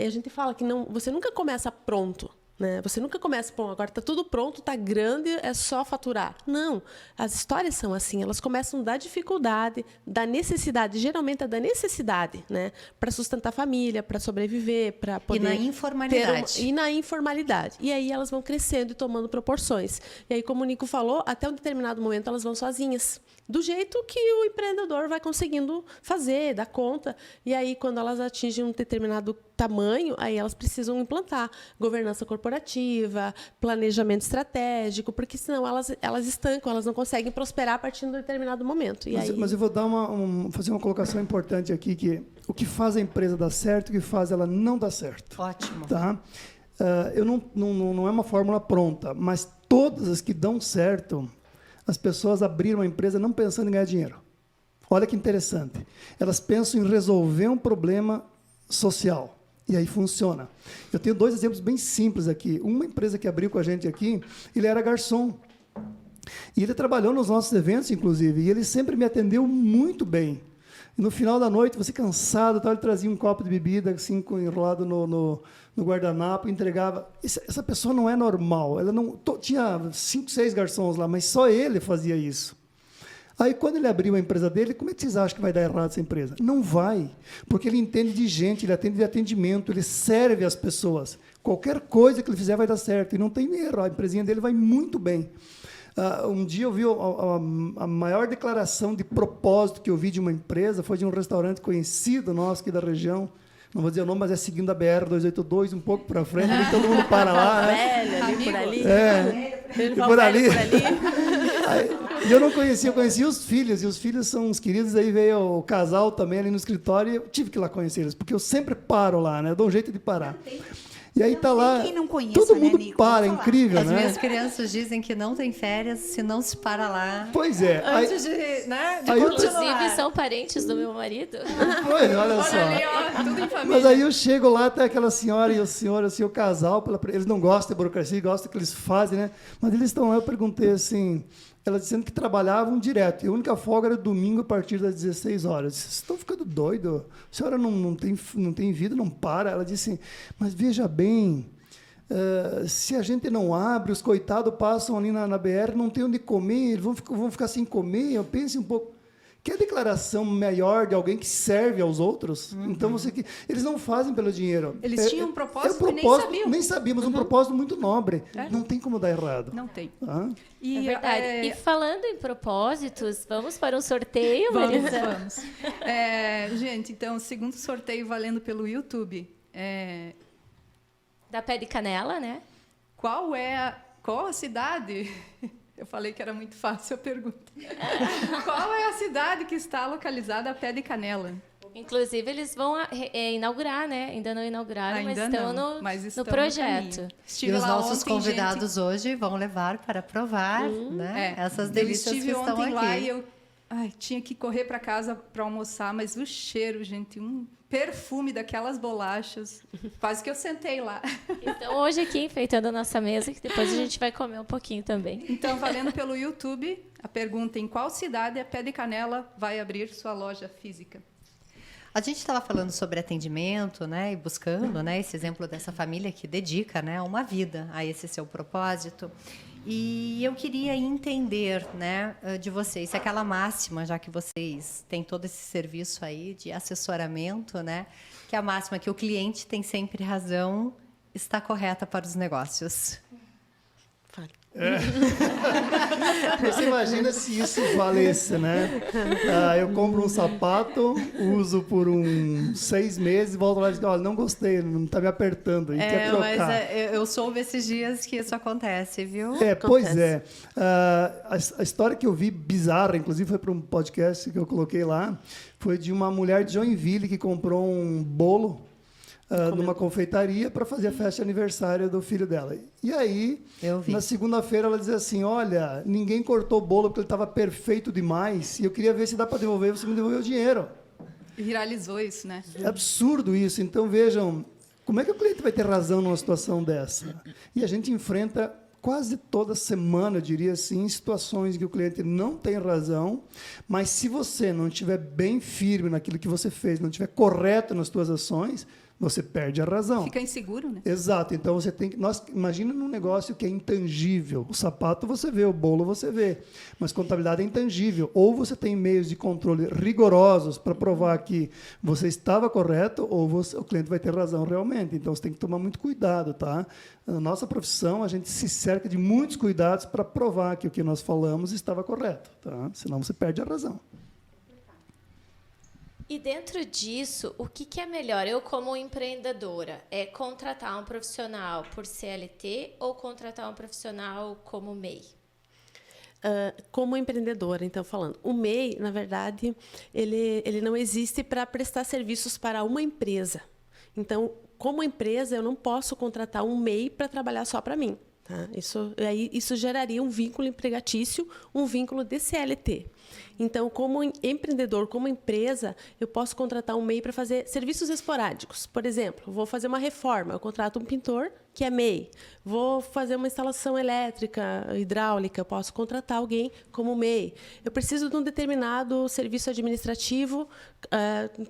E a gente fala que você nunca começa pronto. Né? Você nunca começa, agora está tudo pronto, está grande, é só faturar. Não, as histórias são assim, elas começam da dificuldade, da necessidade, geralmente é da necessidade, né? Para sustentar a família, para sobreviver, para poder... E na informalidade. E na informalidade. E aí elas vão crescendo e tomando proporções. E aí, como o Nico falou, até um determinado momento elas vão sozinhas. Do jeito que o empreendedor vai conseguindo fazer, dar conta. E aí, quando elas atingem um determinado tamanho, aí elas precisam implantar governança corporativa, planejamento estratégico, porque senão elas estancam, elas não conseguem prosperar a partir de um determinado momento. Mas eu vou dar fazer uma colocação importante aqui, que o que faz a empresa dar certo, o que faz ela não dar certo. Ótimo. Tá? Não é uma fórmula pronta, mas todas as que dão certo, as pessoas abriram a empresa não pensando em ganhar dinheiro. Olha que interessante. Elas pensam em resolver um problema social. E aí funciona. Eu tenho 2 exemplos bem simples aqui. Uma empresa que abriu com a gente aqui, ele era garçom. E ele trabalhou nos nossos eventos, inclusive, e ele sempre me atendeu muito bem. E no final da noite, você cansado, ele trazia um copo de bebida assim, enrolado no guardanapo, entregava. Essa pessoa não é normal. Ela não tinha 5, 6 garçons lá, mas só ele fazia isso. Aí, quando ele abriu a empresa dele, como é que vocês acham que vai dar errado essa empresa? Não vai, porque ele entende de gente, ele atende de atendimento, ele serve as pessoas. Qualquer coisa que ele fizer vai dar certo. E não tem erro. A empresinha dele vai muito bem. Um dia eu vi a maior declaração de propósito que eu vi de uma empresa, foi de um restaurante conhecido nosso aqui da região. Não vou dizer o nome, mas é seguindo a BR-282, um pouco para frente, que todo mundo para lá. Né? Velho, ali por ali. E por ali. E eu não conhecia, eu conhecia os filhos, e os filhos são uns queridos, aí veio o casal também ali no escritório, e eu tive que ir lá conhecer eles, porque eu sempre paro lá, né? Eu dou um jeito de parar. E aí tá lá, quem não conheça, todo mundo né, Nico? para, é Vamos falar. incrível, As né? minhas crianças dizem que não tem férias se não se para lá. Pois é. Antes de, né, de aí eu- Inclusive, continuar. são parentes do meu marido. Pois, olha só. Olha ali, ó, tudo em família. Mas aí eu chego lá, tem aquela senhora e o senhor, assim, o casal, eles não gostam de burocracia, gostam do que eles fazem, né? Mas eles estão lá, eu perguntei assim, ela dizendo que trabalhavam direto, e a única folga era domingo a partir das 16 horas. Vocês estão ficando doidos? A senhora não tem vida, não para? Ela disse assim, mas veja bem, se a gente não abre, os coitados passam ali na BR, não tem onde comer, eles vão ficar sem comer. Eu pense um pouco. Que é declaração melhor de alguém que serve aos outros? Então, eles não fazem pelo dinheiro. Eles tinham um propósito um que nem propósito, sabiam. nem sabíamos, um propósito muito nobre. Não tem como dar errado. Não tem. Tá? É verdade. E falando em propósitos, vamos para um sorteio, Vamos, Marisa? vamos. Gente, então, o segundo sorteio valendo pelo YouTube. Da pé de canela, né? Qual a cidade? Eu falei que era muito fácil a pergunta. Qual é a cidade que está localizada a pé de canela? Inclusive, eles vão inaugurar, né? Ainda não inauguraram, mas estão no projeto. E Estive os lá nossos ontem, convidados hoje vão levar para provar né, essas eu delícias estive que estão ontem aqui. lá e eu tinha que correr para casa para almoçar, mas o cheiro, gente, um perfume daquelas bolachas. Quase que eu sentei lá. Então, hoje aqui, enfeitando a nossa mesa, que depois a gente vai comer um pouquinho também. Então, valendo pelo YouTube, a pergunta: em qual cidade a Pé de Canela vai abrir sua loja física? A gente estava falando sobre atendimento, né, e buscando, né, esse exemplo dessa família que dedica, né, uma vida a esse seu propósito. E eu queria entender, né, de vocês, se aquela máxima, já que vocês têm todo esse serviço aí de assessoramento, né, que a máxima que o cliente tem sempre razão está correta para os negócios. Você imagina se isso valesse, né? Eu compro um sapato, uso por 6 meses e volto lá e digo, olha, não gostei, não está me apertando, e quer trocar. Mas eu soube esses dias que isso acontece, viu? Pois é. A história que eu vi bizarra, inclusive foi para um podcast que eu coloquei lá, foi de uma mulher de Joinville que comprou um bolo numa confeitaria para fazer a festa de aniversário do filho dela. E aí, na segunda-feira, ela dizia assim, olha, ninguém cortou o bolo porque ele estava perfeito demais e eu queria ver se dá para devolver, você me devolveu o dinheiro. Viralizou isso, né? É absurdo isso. Então, vejam, como é que o cliente vai ter razão numa situação dessa? E a gente enfrenta quase toda semana, eu diria assim, situações em que o cliente não tem razão, mas se você não estiver bem firme naquilo que você fez, não estiver correto nas suas ações, você perde a razão. Fica inseguro, né? Exato. Então, você tem que... Imagina num negócio que é intangível. O sapato você vê, o bolo você vê. Mas contabilidade é intangível. Ou você tem meios de controle rigorosos para provar que você estava correto, ou o cliente vai ter razão realmente. Então, você tem que tomar muito cuidado, tá? Na nossa profissão, a gente se cerca de muitos cuidados para provar que o que nós falamos estava correto, tá? Senão você perde a razão. E dentro disso, o que é melhor? Eu, como empreendedora, é contratar um profissional por CLT ou contratar um profissional como MEI? Como empreendedora, então, falando. O MEI, na verdade, ele não existe para prestar serviços para uma empresa. Então, como empresa, eu não posso contratar um MEI para trabalhar só para mim. Tá? Isso geraria um vínculo empregatício, um vínculo de CLT. Então, como empreendedor, como empresa, eu posso contratar um MEI para fazer serviços esporádicos. Por exemplo, vou fazer uma reforma, eu contrato um pintor, que é MEI. Vou fazer uma instalação elétrica, hidráulica, eu posso contratar alguém como MEI. Eu preciso de um determinado serviço administrativo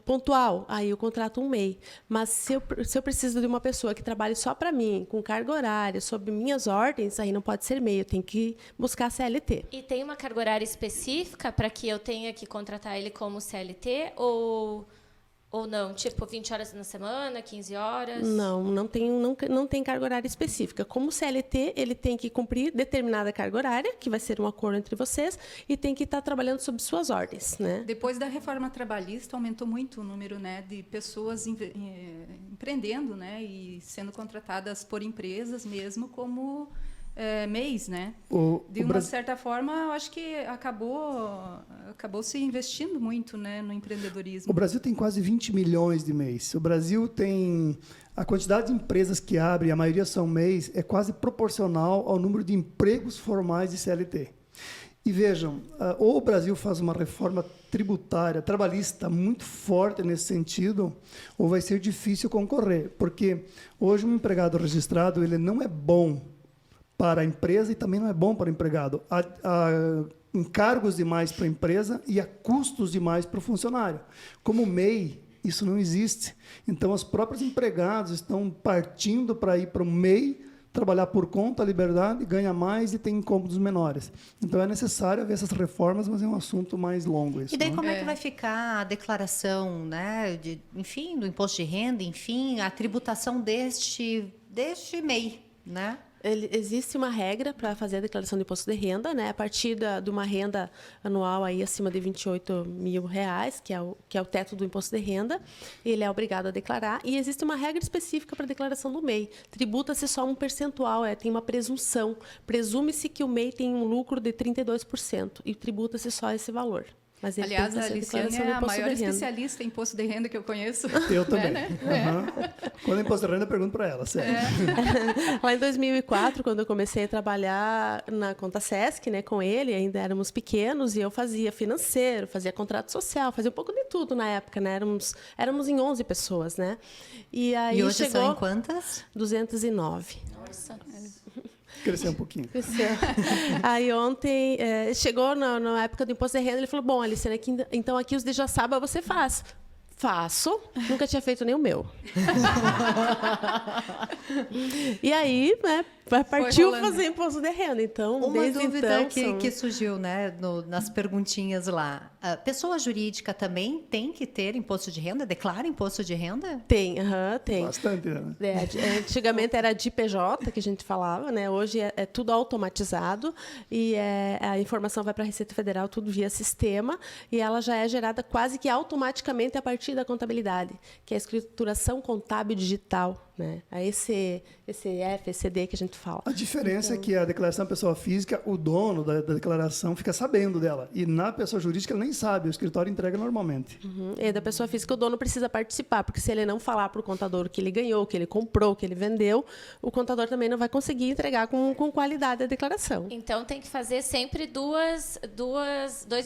pontual, aí eu contrato um MEI. Mas se eu preciso de uma pessoa que trabalhe só para mim, com carga horária, sob minhas ordens, aí não pode ser MEI, eu tenho que buscar CLT. E tem uma carga horária específica para que eu tenha que contratar ele como CLT ou Ou não? Tipo, 20 horas na semana, 15 horas? Não tem carga horária específica. Como CLT, ele tem que cumprir determinada carga horária, que vai ser um acordo entre vocês, e tem que estar trabalhando sob suas ordens, né? Depois da reforma trabalhista, aumentou muito o número, né, de pessoas empreendendo, né, e sendo contratadas por empresas mesmo como MEIs, né? De uma certa forma, eu acho que acabou se investindo muito, né, no empreendedorismo. O Brasil tem quase 20 milhões de MEIs. O Brasil tem... A quantidade de empresas que abrem, a maioria são MEIs, é quase proporcional ao número de empregos formais de CLT. E vejam, ou o Brasil faz uma reforma tributária, trabalhista muito forte nesse sentido, ou vai ser difícil concorrer. Porque hoje um empregado registrado ele não é bom para a empresa e também não é bom para o empregado. Há encargos demais para a empresa e há custos demais para o funcionário. Como MEI, isso não existe. Então, os próprios empregados estão partindo para ir para o MEI, trabalhar por conta, liberdade, ganha mais e tem incômodos menores. Então, é necessário haver essas reformas, mas é um assunto mais longo. Isso, E daí, né? como é que vai ficar a declaração, né, enfim, do imposto de renda, enfim, a tributação deste MEI, né? Existe uma regra para fazer a declaração de imposto de renda, né? A partir de uma renda anual aí acima de R$28.000, que é o teto do imposto de renda, ele é obrigado a declarar. E existe uma regra específica para a declaração do MEI. Tributa-se só um percentual, tem uma presunção. Presume-se que o MEI tem um lucro de 32% e tributa-se só esse valor. Mas ele aliás, tem que a fazer Aliciane declaração é do a imposto maior de renda. especialista em imposto de renda que eu conheço. Eu também. Né? Quando é imposto de renda, eu pergunto para ela, sério. Lá em 2004, quando eu comecei a trabalhar na Conta Sesc, né, com ele, ainda éramos pequenos, e eu fazia financeiro, fazia contrato social, fazia um pouco de tudo na época, né? Éramos em 11 pessoas, né? E aí hoje chegou são em quantas? 209. Nossa. Cresceu um pouquinho. Cresceu. Aí ontem, chegou na época do imposto de renda, ele falou, bom, Aliciane, então aqui os de Joaçaba você faz. Faço. Nunca tinha feito nem o meu. E aí, né, partiu fazer imposto de renda. Então, Uma desde dúvida então, que surgiu, né, nas perguntinhas lá. A pessoa jurídica também tem que ter imposto de renda? Declara imposto de renda? Tem. Bastante, né? Antigamente era de PJ que a gente falava, né? Hoje é tudo automatizado e a informação vai para a Receita Federal tudo via sistema e ela já é gerada quase que automaticamente a partir da contabilidade, que é a escrituração contábil digital, né? É esse D que a gente fala. A diferença é que a declaração da pessoa física, o dono da declaração fica sabendo dela. E na pessoa jurídica ele nem sabe, o escritório entrega normalmente. E da pessoa física o dono precisa participar, porque se ele não falar para o contador o que ele ganhou, o que ele comprou, o que ele vendeu, o contador também não vai conseguir entregar com qualidade a declaração. Então, tem que fazer sempre dois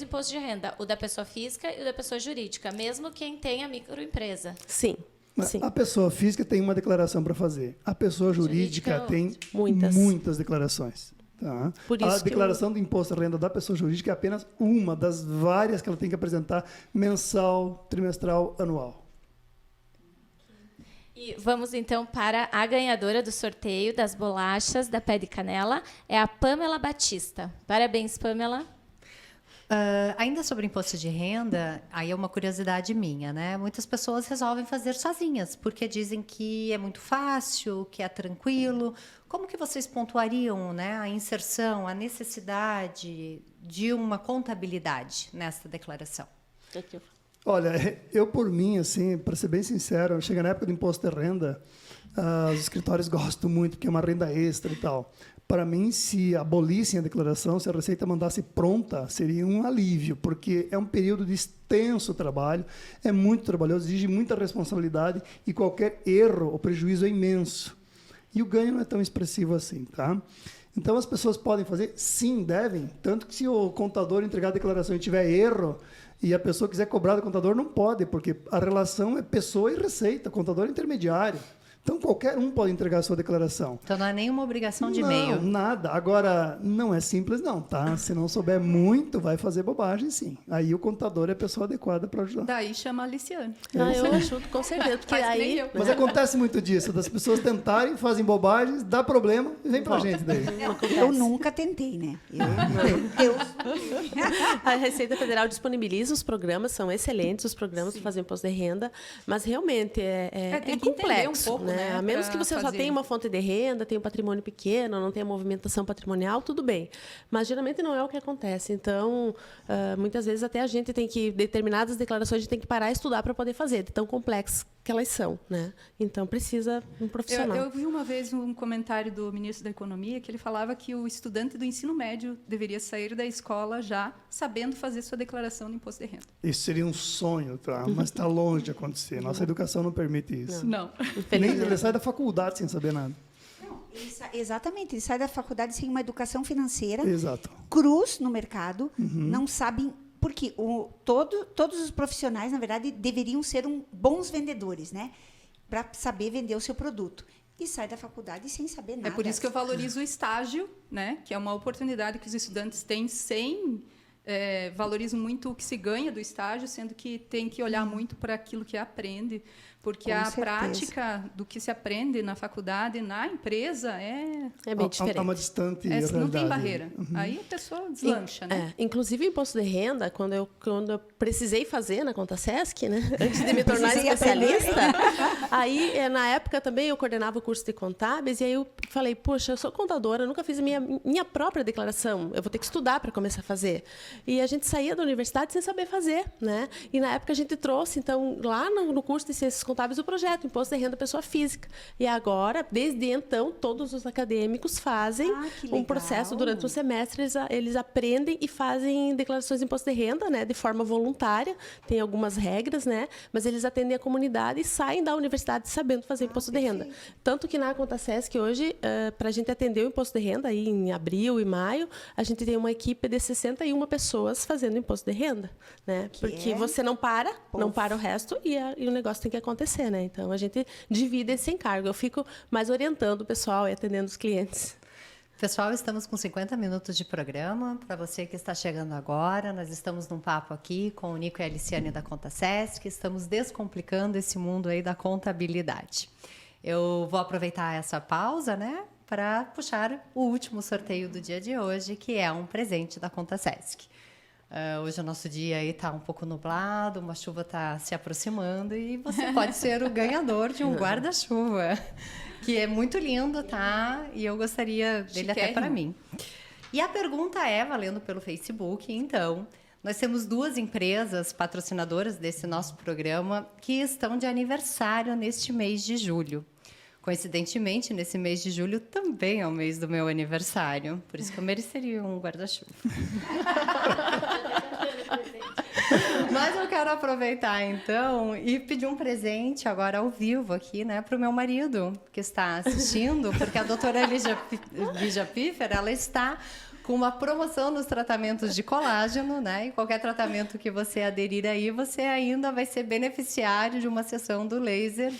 impostos de renda, o da pessoa física e o da pessoa jurídica, mesmo quem tenha microempresa. Sim. Sim. A pessoa física tem uma declaração para fazer. A pessoa jurídica tem muitas declarações. Tá? Por isso a declaração do imposto de renda da pessoa jurídica é apenas uma das várias que ela tem que apresentar mensal, trimestral, anual. E vamos, então, para a ganhadora do sorteio das bolachas da Pé de Canela, é a Pamela Batista. Parabéns, Pamela. Ainda sobre imposto de renda, aí é uma curiosidade minha, né? Muitas pessoas resolvem fazer sozinhas, porque dizem que é muito fácil, que é tranquilo. Como que vocês pontuariam, né, a inserção, a necessidade de uma contabilidade nesta declaração? Olha, eu por mim, assim, para ser bem sincero, chega na época do imposto de renda, os escritórios gostam muito, porque é uma renda extra e tal. Para mim, se abolissem a declaração, se a Receita mandasse pronta, seria um alívio, porque é um período de extenso trabalho, é muito trabalhoso, exige muita responsabilidade e qualquer erro ou prejuízo é imenso. E o ganho não é tão expressivo assim, tá? Então, as pessoas podem fazer? Sim, devem. Tanto que se o contador entregar a declaração e tiver erro, e a pessoa quiser cobrar do contador, não pode, porque a relação é pessoa e receita, o contador é intermediário. Então, qualquer um pode entregar a sua declaração. Então não é nenhuma obrigação de Não, e-mail. nada. Agora, não é simples não, tá? Se não souber muito, vai fazer bobagem, sim. Aí o contador é a pessoa adequada para ajudar. Daí chama a Aliciane. Eu ajudo com certeza, porque Faz que nem aí... eu. Mas acontece muito disso, das pessoas tentarem, fazem bobagens, dá problema e vem pra gente daí. Eu nunca tentei, né? Deus. A Receita Federal disponibiliza os programas, são excelentes os programas para fazer imposto de renda, mas realmente tem que entender complexo. um pouco, né, A menos pra que você só fazer. tenha uma fonte de renda, tenha um patrimônio pequeno, não tenha movimentação patrimonial, tudo bem. Mas geralmente não é o que acontece. Então, muitas vezes até a gente tem que, determinadas declarações, a gente tem que parar e estudar para poder fazer, de tão complexas que elas são, né? Então, precisa um profissional. Eu vi uma vez um comentário do ministro da Economia que ele falava que o estudante do ensino médio deveria sair da escola já sabendo fazer sua declaração de imposto de renda. Isso seria um sonho, tá? Mas está longe de acontecer. Nossa educação não permite isso. Não. Nem ele sai da faculdade sem saber nada. Exatamente, ele sai da faculdade sem uma educação financeira, Exato. cruz no mercado, não sabem... Porque todos os profissionais, na verdade, deveriam ser bons vendedores, né? Para saber vender o seu produto. E sai da faculdade sem saber nada. É por isso que eu valorizo o estágio, né? Que é uma oportunidade que os estudantes têm sem... valorizam muito o que se ganha do estágio, sendo que tem que olhar muito para aquilo que aprende, porque Com a certeza. prática do que se aprende na faculdade, na empresa, É bem diferente. Há uma distante não tem realidade. barreira. Aí a pessoa deslancha, né? Inclusive, o imposto de renda, quando eu precisei fazer na Conta Sesc, né? Antes de me tornar Precisei especialista, aí, na época, também eu coordenava o curso de contábeis, e aí eu falei, poxa, eu sou contadora, eu nunca fiz a minha própria declaração, eu vou ter que estudar para começar a fazer. E a gente saía da universidade sem saber fazer, né? E na época a gente trouxe, então, lá no curso de Ciências Contábeis, o projeto Imposto de Renda Pessoa Física. E agora, desde então, todos os acadêmicos fazem que um processo legal. durante um semestre, eles aprendem e fazem declarações de imposto de renda, né, de forma voluntária, tem algumas regras, né, mas eles atendem a comunidade e saem da universidade sabendo fazer imposto de renda. Tanto que na Conta Sesc hoje, para a gente atender o imposto de renda, aí em abril e maio, a gente tem uma equipe de 61 pessoas fazendo imposto de renda, né, porque você não para o resto e o negócio tem que acontecer, né, então a gente divide esse encargo. Eu fico mais orientando o pessoal e atendendo os clientes. Pessoal, estamos com 50 minutos de programa. Para você que está chegando agora, nós estamos num papo aqui com o Nico e a Aliciane da Conta Sesc. Estamos descomplicando esse mundo aí da contabilidade. Eu vou aproveitar essa pausa, né, para puxar o último sorteio do dia de hoje, que é um presente da Conta Sesc. Hoje o nosso dia aí está um pouco nublado, uma chuva está se aproximando e você pode ser o ganhador de um guarda-chuva, que é muito lindo, tá? E eu gostaria dele até para mim. E a pergunta é, valendo pelo Facebook, então, nós temos 2 empresas patrocinadoras desse nosso programa que estão de aniversário neste mês de julho. Coincidentemente, nesse mês de julho também é o mês do meu aniversário. Por isso que eu mereceria um guarda-chuva. Mas eu quero aproveitar, então, e pedir um presente agora ao vivo aqui, né, para o meu marido, que está assistindo, porque a doutora Lígia Piffer, ela está com uma promoção nos tratamentos de colágeno, né? E qualquer tratamento que você aderir aí, você ainda vai ser beneficiário de uma sessão do laser,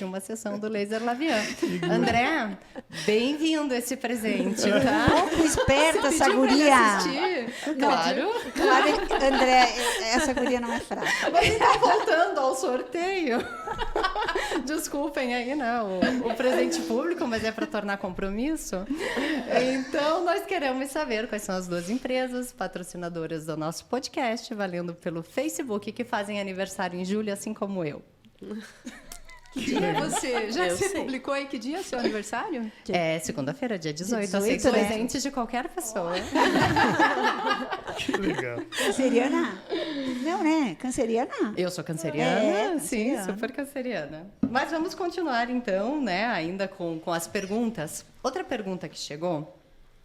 Lavian. André, bem-vindo esse presente, tá? Pouco esperta essa Pediu pra ele guria. assistir? Claro. Claro, André, essa guria não é fraca. Mas então, voltando ao sorteio, desculpem aí, né, o presente público, mas é para tornar compromisso. Então, nós queremos saber quais são as 2 empresas patrocinadoras do nosso podcast, valendo pelo Facebook, que fazem aniversário em julho, assim como eu. Que dia é você? Já Eu você sei. publicou aí que dia é o seu aniversário? É segunda-feira, dia 18. 18, Aceito né? presentes de qualquer pessoa. Que legal. Canceriana? Não, né? Canceriana? Eu sou canceriana, É, sim, canceriana. super canceriana. Mas vamos continuar, então, né, ainda com as perguntas. Outra pergunta que chegou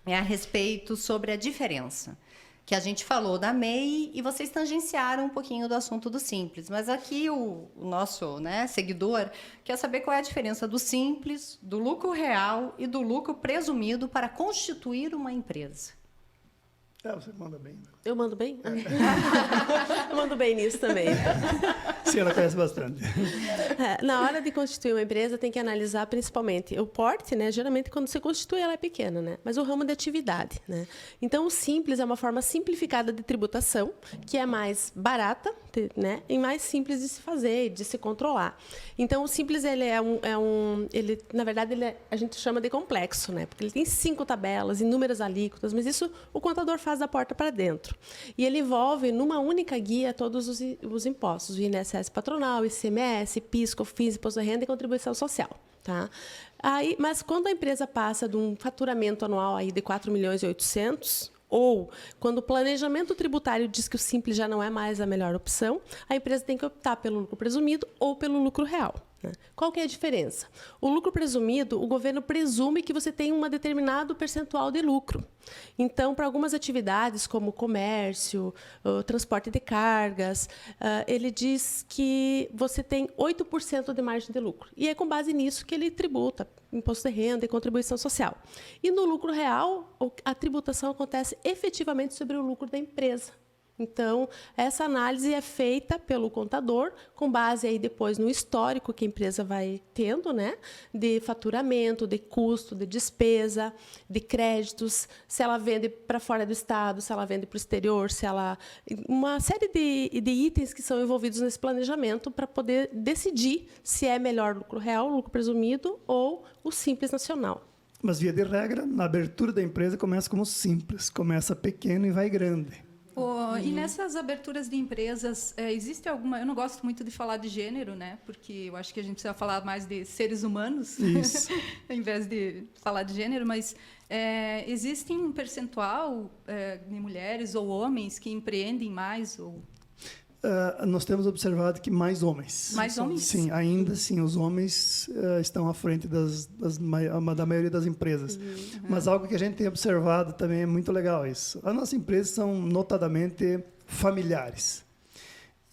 é a respeito sobre a diferença. Que a gente falou da MEI e vocês tangenciaram um pouquinho do assunto do Simples. Mas aqui o nosso, né, seguidor quer saber qual é a diferença do Simples, do lucro real e do lucro presumido para constituir uma empresa. Você manda bem. Eu mando bem? Eu mando bem nisso também. Sim, ela conhece bastante. Na hora de constituir uma empresa, tem que analisar principalmente o porte, né? Geralmente, quando você constitui, ela é pequena, né? Mas o ramo de atividade, né? Então, o simples é uma forma simplificada de tributação, que é mais barata, né? E mais simples de se fazer, de se controlar. Então, o simples, ele na verdade, a gente chama de complexo, né? Porque ele tem 5 tabelas, inúmeras alíquotas, mas isso o contador faz da porta para dentro. E ele envolve, numa única guia, todos os impostos, o INSS patronal, ICMS, PIS, COFINS, Imposto de Renda e Contribuição Social. Tá? Mas quando a empresa passa de um faturamento anual aí de 4 milhões e 800, ou quando o planejamento tributário diz que o simples já não é mais a melhor opção, a empresa tem que optar pelo lucro presumido ou pelo lucro real. Né? Qual que é a diferença? O lucro presumido, o governo presume que você tem um determinado percentual de lucro. Então, para algumas atividades, como comércio, transporte de cargas, ele diz que você tem 8% de margem de lucro. E é com base nisso que ele tributa imposto de renda e contribuição social. E no lucro real, a tributação acontece efetivamente sobre o lucro da empresa. Então, essa análise é feita pelo contador, com base aí depois no histórico que a empresa vai tendo, né, de faturamento, de custo, de despesa, de créditos, se ela vende para fora do estado, se ela vende para o exterior, uma série de itens que são envolvidos nesse planejamento para poder decidir se é melhor lucro real, lucro presumido ou o simples nacional. Mas, via de regra, na abertura da empresa começa como simples, começa pequeno e vai grande. E nessas aberturas de empresas, existe alguma... Eu não gosto muito de falar de gênero, né? Porque eu acho que a gente precisa falar mais de seres humanos, em vez de falar de gênero, mas existe um percentual de mulheres ou homens que empreendem mais? Nós temos observado que mais homens. Mais homens? Sim, ainda assim, os homens estão à frente da maioria das empresas. Mas algo que a gente tem observado também é muito legal isso. As nossas empresas são notadamente familiares.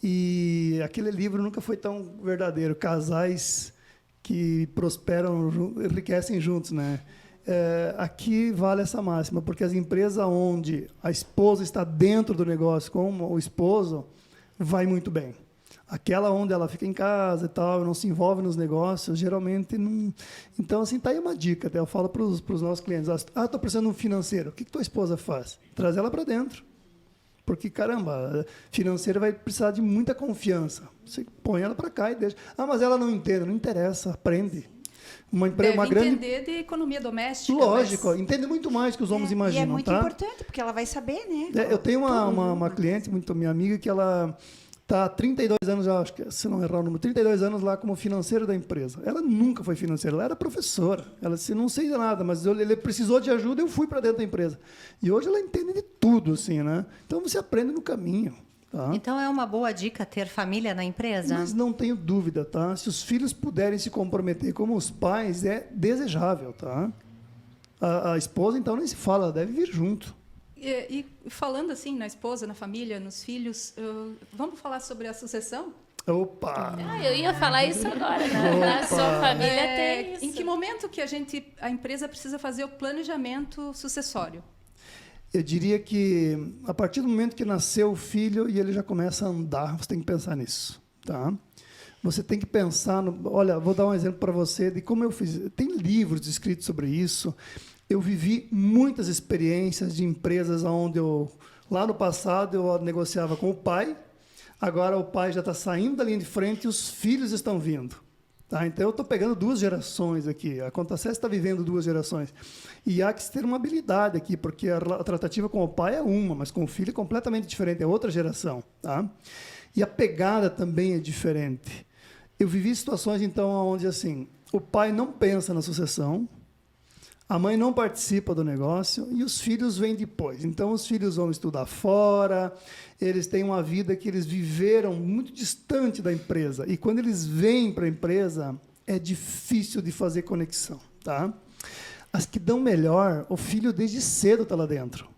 E aquele livro nunca foi tão verdadeiro. Casais que prosperam, enriquecem juntos, né? Aqui vale essa máxima, porque as empresas onde a esposa está dentro do negócio com o esposo vai muito bem. Aquela onde ela fica em casa e tal, não se envolve nos negócios, geralmente não... Então, assim, tá aí uma dica, até eu falo para os nossos clientes, estou precisando de um financeiro, o que tua esposa faz? Traz ela para dentro. Porque, caramba, financeira vai precisar de muita confiança. Você põe ela para cá e deixa. Mas ela não entende, não interessa, aprende. Uma grande... entender de economia doméstica. Lógico, entende muito mais que os homens imaginam. E é muito tá? importante, porque ela vai saber, né? Eu tenho uma cliente, muito minha amiga, que ela está há 32 anos, já, acho que, se não errar o número, 32 anos lá como financeira da empresa. Ela nunca foi financeira, ela era professora. Ela disse, não sei de nada, mas ele precisou de ajuda, eu fui para dentro da empresa. E hoje ela entende de tudo, assim, né? Então, você aprende no caminho. Tá? Então, é uma boa dica ter família na empresa? Mas não tenho dúvida, tá? Se os filhos puderem se comprometer como os pais, é desejável, tá? A esposa, então, nem se fala, ela deve vir junto. E falando assim, na esposa, na família, nos filhos, vamos falar sobre a sucessão? Opa! Eu ia falar isso agora, né? Na sua família tem isso. Em que momento que a empresa precisa fazer o planejamento sucessório? Eu diria que, a partir do momento que nasceu o filho e ele já começa a andar, você tem que pensar nisso. Tá? Você tem que pensar... Olha, vou dar um exemplo para você de como eu fiz. Tem livros escritos sobre isso. Eu vivi muitas experiências de empresas onde lá no passado, eu negociava com o pai, agora o pai já está saindo da linha de frente e os filhos estão vindo. Tá? Então, eu estou pegando 2 gerações aqui. A Contasés está vivendo 2 gerações. E há que ter uma habilidade aqui, porque a tratativa com o pai é uma, mas com o filho é completamente diferente, é outra geração. Tá? E a pegada também é diferente. Eu vivi situações, então, onde assim, o pai não pensa na sucessão, a mãe não participa do negócio e os filhos vêm depois. Então, os filhos vão estudar fora, eles têm uma vida que eles viveram muito distante da empresa. E quando eles vêm para a empresa, é difícil de fazer conexão. Tá? As que dão melhor, o filho desde cedo está lá dentro.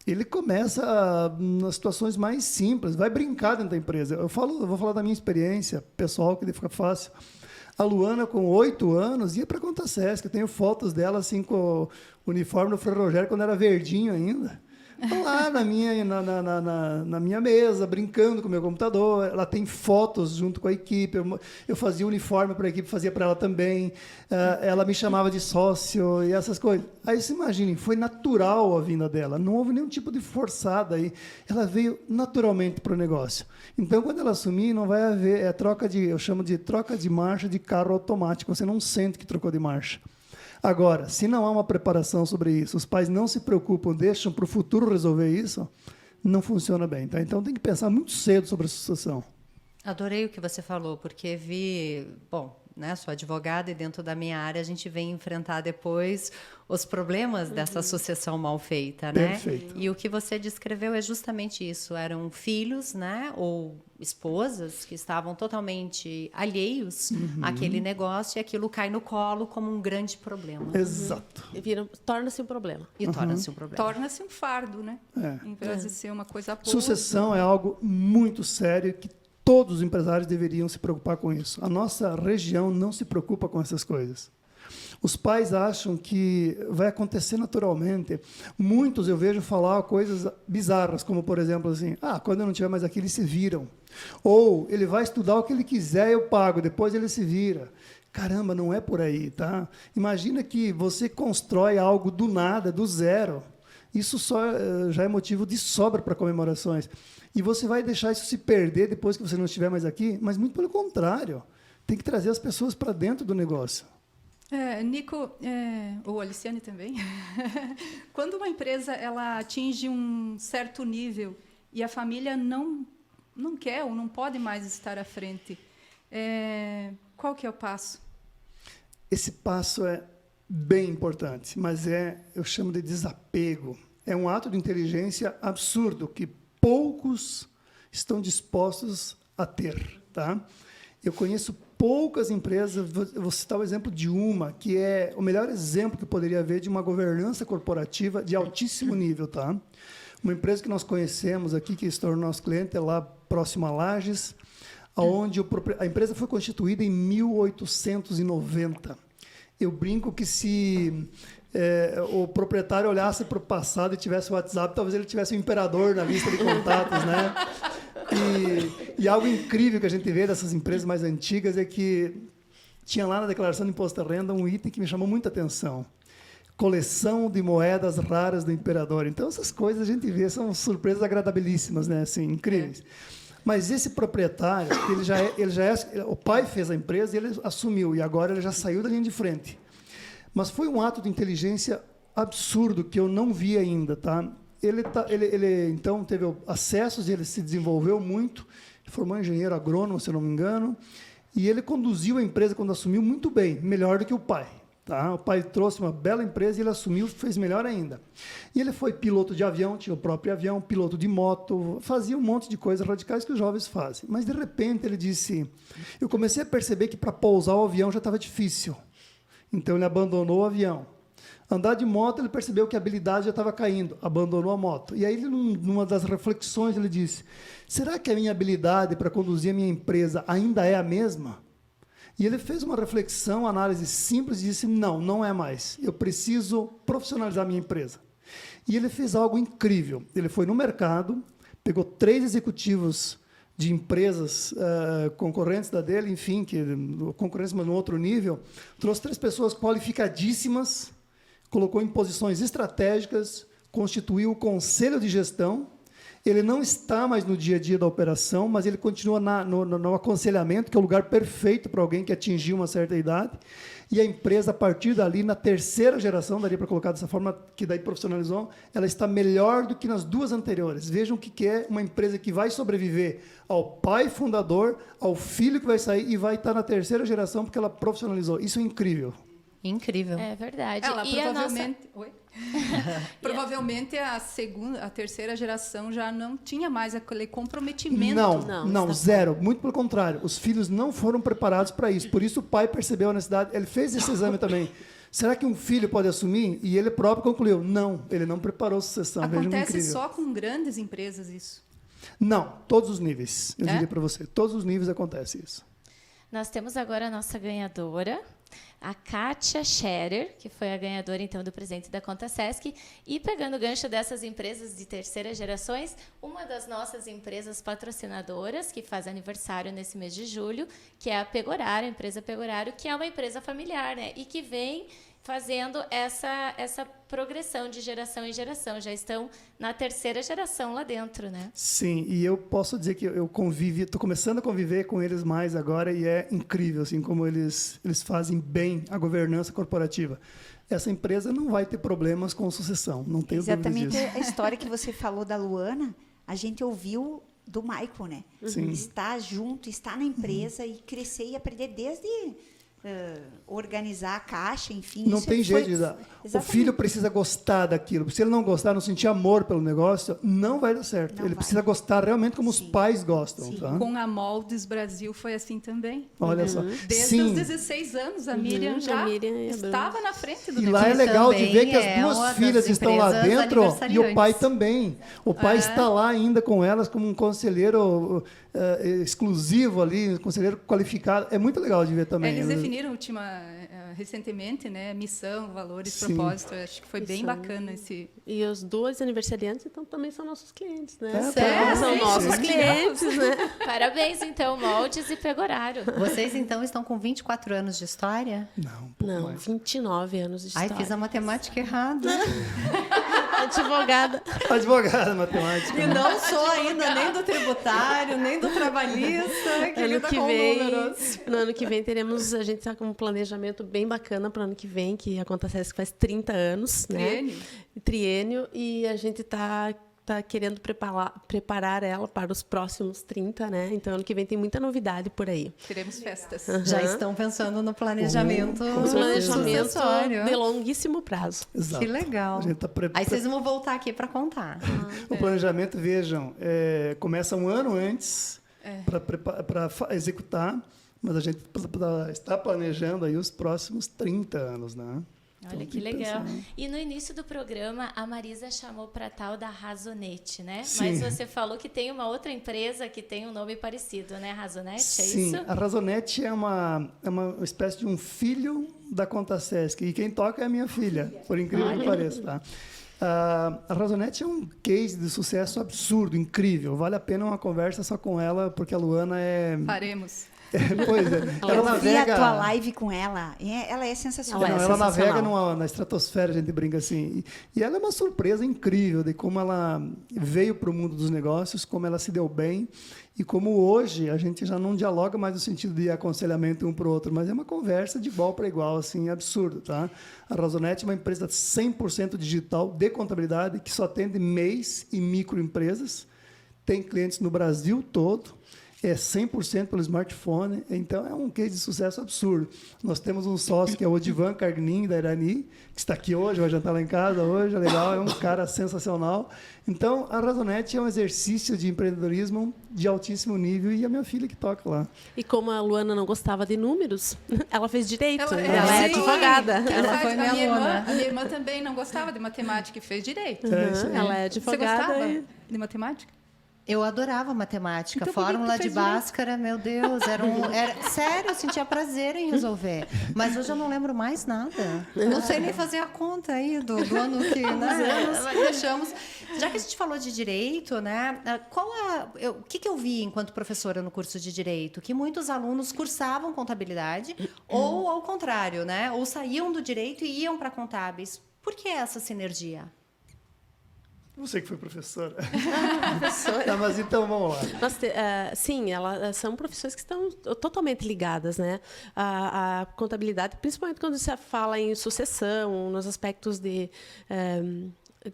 Ele começa nas situações mais simples, vai brincar dentro da empresa. Eu vou falar da minha experiência pessoal, que fica fácil. A Luana, com 8 anos, ia para a Contasés. Eu tenho fotos dela assim, com o uniforme do Frei Rogério, quando era verdinho ainda. Tá lá na minha mesa, brincando com o meu computador. Ela tem fotos junto com a equipe. Eu fazia uniforme para a equipe, fazia para ela também. Ela me chamava de sócio e essas coisas. Aí, se imaginem, foi natural a vinda dela. Não houve nenhum tipo de forçada aí. Ela veio naturalmente para o negócio. Então, quando ela assumir, não vai haver... eu chamo de troca de marcha de carro automático. Você não sente que trocou de marcha. Agora, se não há uma preparação sobre isso, os pais não se preocupam, deixam para o futuro resolver isso, não funciona bem. Tá? Então, tem que pensar muito cedo sobre a sucessão. Adorei o que você falou, porque sou advogada e dentro da minha área a gente vem enfrentar depois os problemas dessa sucessão mal feita, né? Perfeito. E o que você descreveu é justamente isso. Eram filhos, né, ou esposas que estavam totalmente alheios àquele negócio e aquilo cai no colo como um grande problema. Exato. Torna-se um problema. E torna-se um problema. Torna-se um fardo, né? Em vez de ser uma coisa boa. Sucessão é algo muito sério que todos os empresários deveriam se preocupar com isso. A nossa região não se preocupa com essas coisas. Os pais acham que vai acontecer naturalmente. Muitos eu vejo falar coisas bizarras, como, por exemplo, assim, quando eu não estiver mais aqui, eles se viram. Ou, ele vai estudar o que ele quiser, eu pago, depois ele se vira. Caramba, não é por aí, tá? Imagina que você constrói algo do nada, do zero. Isso já é motivo de sobra para comemorações. E você vai deixar isso se perder depois que você não estiver mais aqui? Mas muito pelo contrário. Tem que trazer as pessoas para dentro do negócio. Nico, ou Aliciane também, quando uma empresa ela atinge um certo nível e a família não quer ou não pode mais estar à frente, qual que é o passo? Esse passo é bem importante, mas eu chamo de desapego. É um ato de inteligência absurdo que poucos estão dispostos a ter. Tá? Eu conheço poucas empresas, vou citar o exemplo de uma, que é o melhor exemplo que poderia haver de uma governança corporativa de altíssimo nível. Tá? Uma empresa que nós conhecemos aqui, que se tornou nosso cliente, é lá próximo a Lages, onde a empresa foi constituída em 1890. Eu brinco que se o proprietário olhasse para o passado e tivesse o WhatsApp, talvez ele tivesse um imperador na lista de contatos, né? E algo incrível que a gente vê dessas empresas mais antigas é que tinha lá na declaração de imposto de renda um item que me chamou muita atenção. Coleção de moedas raras do imperador. Então, essas coisas a gente vê, são surpresas agradabilíssimas, né? Assim, incríveis. Mas esse proprietário, o pai fez a empresa e ele assumiu, e agora ele já saiu da linha de frente. Mas foi um ato de inteligência absurdo que eu não vi ainda. Tá? Ele então, teve acessos, ele se desenvolveu muito, formou engenheiro agrônomo, se eu não me engano, e ele conduziu a empresa, quando assumiu, muito bem, melhor do que o pai. Tá? O pai trouxe uma bela empresa e ele assumiu, fez melhor ainda. E ele foi piloto de avião, tinha o próprio avião, piloto de moto, fazia um monte de coisas radicais que os jovens fazem. Mas, de repente, ele disse... Eu comecei a perceber que, para pousar o avião, já estava difícil. Então, ele abandonou o avião. Andar de moto, ele percebeu que a habilidade já estava caindo, abandonou a moto. E aí, numa das reflexões, ele disse, será que a minha habilidade para conduzir a minha empresa ainda é a mesma? E ele fez uma reflexão, análise simples e disse, não é mais. Eu preciso profissionalizar a minha empresa. E ele fez algo incrível. Ele foi no mercado, pegou 3 executivos de empresas concorrentes da dele, enfim, concorrentes, mas no outro nível, trouxe 3 pessoas qualificadíssimas, colocou em posições estratégicas, constituiu o conselho de gestão. Ele não está mais no dia a dia da operação, mas ele continua no aconselhamento, que é o lugar perfeito para alguém que atingiu uma certa idade. E a empresa, a partir dali, na 3ª geração, daria para colocar dessa forma, que daí profissionalizou, ela está melhor do que nas 2 anteriores. Vejam o que é uma empresa que vai sobreviver ao pai fundador, ao filho que vai sair e vai estar na 3ª geração, porque ela profissionalizou. Isso é incrível. Incrível. É verdade. Ela e provavelmente... Oi? Provavelmente a 3ª geração já não tinha mais aquele comprometimento. Não, zero. Muito pelo contrário. Os filhos não foram preparados para isso. Por isso o pai percebeu a necessidade. Ele fez esse exame também. Será que um filho pode assumir? E ele próprio concluiu. Não, ele não preparou a sucessão. Acontece só com grandes empresas isso? Não, todos os níveis. Eu diria para você. Todos os níveis acontece isso. Nós temos agora a nossa ganhadora. a Kátia Scherer, que foi a ganhadora, então, do presente da Conta Sesc. E, pegando o gancho dessas empresas de terceira gerações, uma das nossas empresas patrocinadoras, que faz aniversário nesse mês de julho, que é a Pegorário, a empresa Pegorário, que é uma empresa familiar, né? E que vem fazendo essa progressão de geração em geração. Já estão na terceira geração lá dentro, né? Sim, e eu posso dizer que eu estou começando a conviver com eles mais agora e é incrível assim como eles fazem bem a governança corporativa. Essa empresa não vai ter problemas com sucessão, não tenho dúvida disso. Exatamente a história que você falou da Luana, a gente ouviu do Michael, né? Sim. Estar junto, estar na empresa e crescer e aprender desde organizar a caixa, enfim. Não isso tem foi- jeito de dar. O Exatamente. filho precisa gostar daquilo. Se ele não gostar, não sentir amor pelo negócio, não vai dar certo. Não ele vai. precisa gostar realmente como Sim. os pais gostam. Sim. Tá? Com a Moldes Brasil foi assim também. Olha só. Desde Sim. os 16 anos, a Miriam já a Miriam e a Bruna. estava na frente do E lá é negócio. legal de também ver que é as uma duas das filhas estão lá empresas dentro e o aniversariantes. pai também. O pai está lá ainda com elas como um conselheiro exclusivo ali, um conselheiro qualificado. É muito legal de ver também. Eles definiram recentemente, né, missão, valores, Sim. propósito. Eu acho que foi bem Isso. bacana esse. E os dois aniversariantes então, também são nossos clientes, né? É, Sério? São nossos Sim. clientes, né? Parabéns, então, Moldes e Pegorário. Vocês, então, estão com 24 anos de história? Não, um pouco Não, mais. 29 anos de Ai, história. fiz a matemática errada. Advogada. Advogada, matemática. E não sou ainda nem do tributário, nem do trabalhista, que Ano lida que com vem, números. no ano que vem a gente está com um planejamento bem bacana para o ano que vem, que acontece que faz 30 anos, Triênio. né? Triênio, e a gente tá querendo preparar ela para os próximos 30, né? Então, ano que vem tem muita novidade por aí. Teremos festas. Já estão pensando no planejamento Com certeza. Planejamento sucessório. de longuíssimo prazo. Exato. Que legal. A gente tá Aí vocês vão voltar aqui para contar. O planejamento, vejam, começa um ano antes para executar, mas a gente está planejando aí os próximos 30 anos, né? Olha Então, que tem legal. pensar. E no início do programa, a Marisa chamou para tal da Razonete, né? Sim. Mas você falou que tem uma outra empresa que tem um nome parecido, né? Razonete, é Sim, isso? a Razonete é uma espécie de um filho da Conta Sesc. E quem toca é a minha filha, por incrível que pareça. Tá? A Razonete é um case de sucesso absurdo, incrível. Vale a pena uma conversa só com ela, porque a Luana é... Faremos. Pois é. Eu vi a tua live com ela. Ela é sensacional. Ela é Ela navega sensacional. na estratosfera, a gente brinca assim. E ela é uma surpresa incrível de como ela veio para o mundo dos negócios, como ela se deu bem e como hoje a gente já não dialoga mais no sentido de aconselhamento um para o outro, mas é uma conversa de igual para igual, assim, absurdo, tá? A Razonete é uma empresa 100% digital de contabilidade que só atende MEIs e microempresas, tem clientes no Brasil todo. É 100% pelo smartphone, então é um case de sucesso absurdo. Nós temos um sócio que é o Odivan Cargnin, da Irani, que está aqui hoje, vai jantar lá em casa hoje, é legal, é um cara sensacional. Então, a Razonete é um exercício de empreendedorismo de altíssimo nível e a minha filha que toca lá. E como a Luana não gostava de números, ela fez direito. Ela sim. é advogada. Ela foi minha aluna. A minha irmã também não gostava de matemática e fez direito. É isso aí. Ela é Você advogada. gostava e- de matemática? Eu adorava matemática, Então, por que que tu fórmula de fez direito? Bhaskara, meu Deus, sério, eu sentia prazer em resolver. Mas hoje eu não lembro mais nada. Eu não sei nem fazer a conta aí do ano que, né, nós deixamos. Já que a gente falou de direito, né, o que eu vi enquanto professora no curso de direito? Que muitos alunos cursavam contabilidade ou ao contrário, né, ou saíam do direito e iam para contábeis. Por que essa sinergia? Você que foi professora. Tá, mas então, vamos lá. Sim, elas são profissões que estão totalmente ligadas, né? A contabilidade, principalmente quando se fala em sucessão, nos aspectos de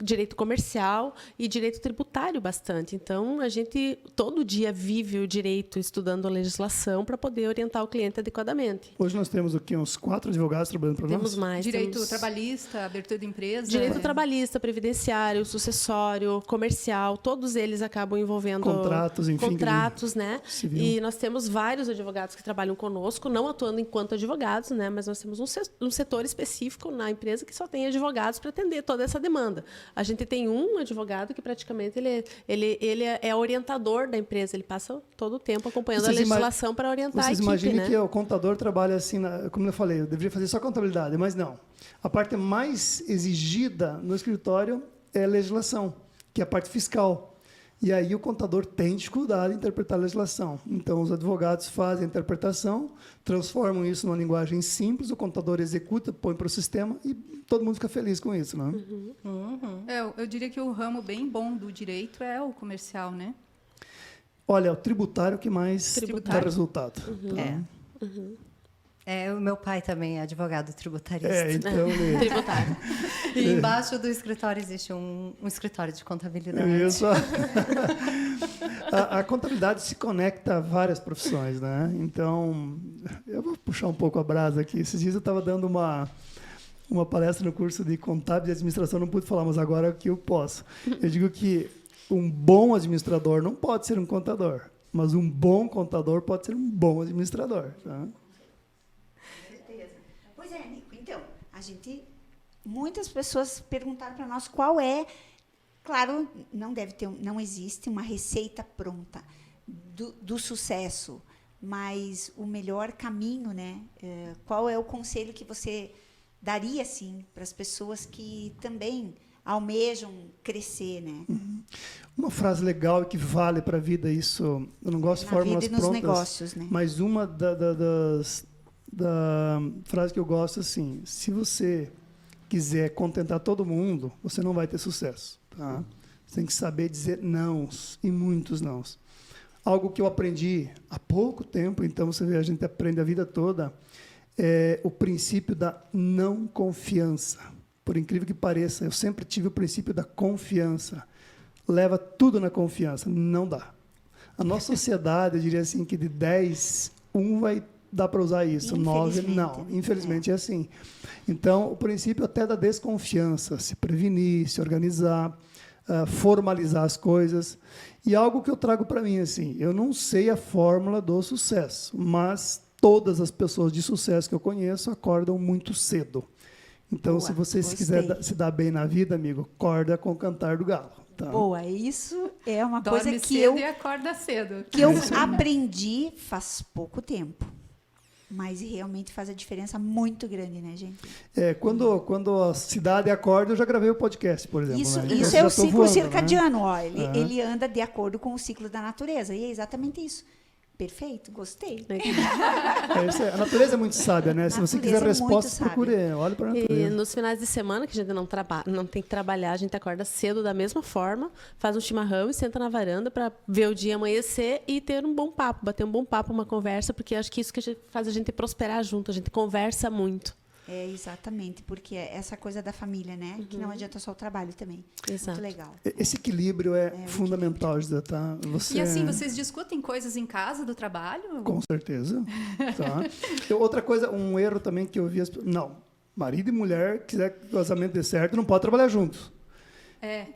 direito comercial e direito tributário bastante. Então, a gente todo dia vive o direito estudando a legislação para poder orientar o cliente adequadamente. Hoje nós temos o quê? Uns 4 advogados trabalhando para nós? Temos mais. Direito temos trabalhista, abertura de empresa. Direito trabalhista, previdenciário, sucessório, comercial, todos eles acabam envolvendo Contratos, enfim, contratos, né? civil. E nós temos vários advogados que trabalham conosco, não atuando enquanto advogados, né? Mas nós temos um setor específico na empresa que só tem advogados para atender toda essa demanda. A gente tem um advogado que praticamente ele é orientador da empresa, ele passa todo o tempo acompanhando a legislação para orientar a equipe. Vocês imaginem né? que o contador trabalha assim, como eu falei, eu deveria fazer só contabilidade, mas não. A parte mais exigida no escritório é a legislação, que é a parte fiscal. E aí o contador tem dificuldade em interpretar a legislação. Então, os advogados fazem a interpretação, transformam isso numa linguagem simples, o contador executa, põe para o sistema e todo mundo fica feliz com isso. Né? Eu diria que o ramo bem bom do direito é o comercial, né? Olha, o tributário que mais dá resultado. O meu pai também é advogado tributarista. Então, Tributário. E embaixo do escritório existe um escritório de contabilidade. Isso. A contabilidade se conecta a várias profissões, né? Então, eu vou puxar um pouco a brasa aqui. Esses dias eu estava dando uma palestra no curso de contábil e administração, não pude falar, mas agora que eu posso. Eu digo que um bom administrador não pode ser um contador, mas um bom contador pode ser um bom administrador. Tá? Pois é, Nico. Então, muitas pessoas perguntaram para nós qual é. Claro, não existe uma receita pronta do sucesso, mas o melhor caminho, né? Qual é o conselho que você daria, assim, para as pessoas que também almejam crescer, né? Uma frase legal e que vale para a vida, isso. Eu não gosto de fórmulas vida e nos prontas, negócios, né? mas uma das frases que eu gosto assim: se você quiser contentar todo mundo, você não vai ter sucesso. Tá? Você tem que saber dizer nãos, e muitos nãos. Algo que eu aprendi há pouco tempo, então você vê, a gente aprende a vida toda, é o princípio da não confiança. Por incrível que pareça, eu sempre tive o princípio da confiança. Leva tudo na confiança, não dá. A nossa sociedade, eu diria assim, que de 10, 1 vai dar para usar isso, 9 não. Infelizmente é assim. Então, o princípio até da desconfiança, se prevenir, se organizar, formalizar as coisas. E algo que eu trago para mim, assim, eu não sei a fórmula do sucesso, mas todas as pessoas de sucesso que eu conheço acordam muito cedo. Então, Boa, se você quiser se dar bem na vida, amigo, acorda com o cantar do galo. Tá? Boa, isso é uma Dorme coisa que cedo e acorda cedo. eu aprendi faz pouco tempo. Mas realmente faz a diferença muito grande, né, gente? Quando a cidade acorda, eu já gravei o podcast, por exemplo. Isso, né? isso Eu é já o tô ciclo voando, circadiano, né? ó. Ele anda de acordo com o ciclo da natureza. E é exatamente isso. Perfeito, gostei. A natureza é muito sábia, né? Se você quiser respostas, procure, olhe para a E natureza. nos finais de semana, que a gente não tem que trabalhar, a gente acorda cedo da mesma forma, faz um chimarrão e senta na varanda para ver o dia amanhecer e ter um bom papo, bater um bom papo, uma conversa, porque acho que isso que faz a gente prosperar junto, a gente conversa muito. É, exatamente, porque é essa coisa da família, né? Que não adianta só o trabalho também. Exato. Muito legal. Esse equilíbrio é fundamental, José, tá? E assim, vocês discutem coisas em casa do trabalho? Com certeza. Tá? Outra coisa, um erro também que eu vi... Não, marido e mulher, quiser que o casamento dê certo, não pode trabalhar juntos.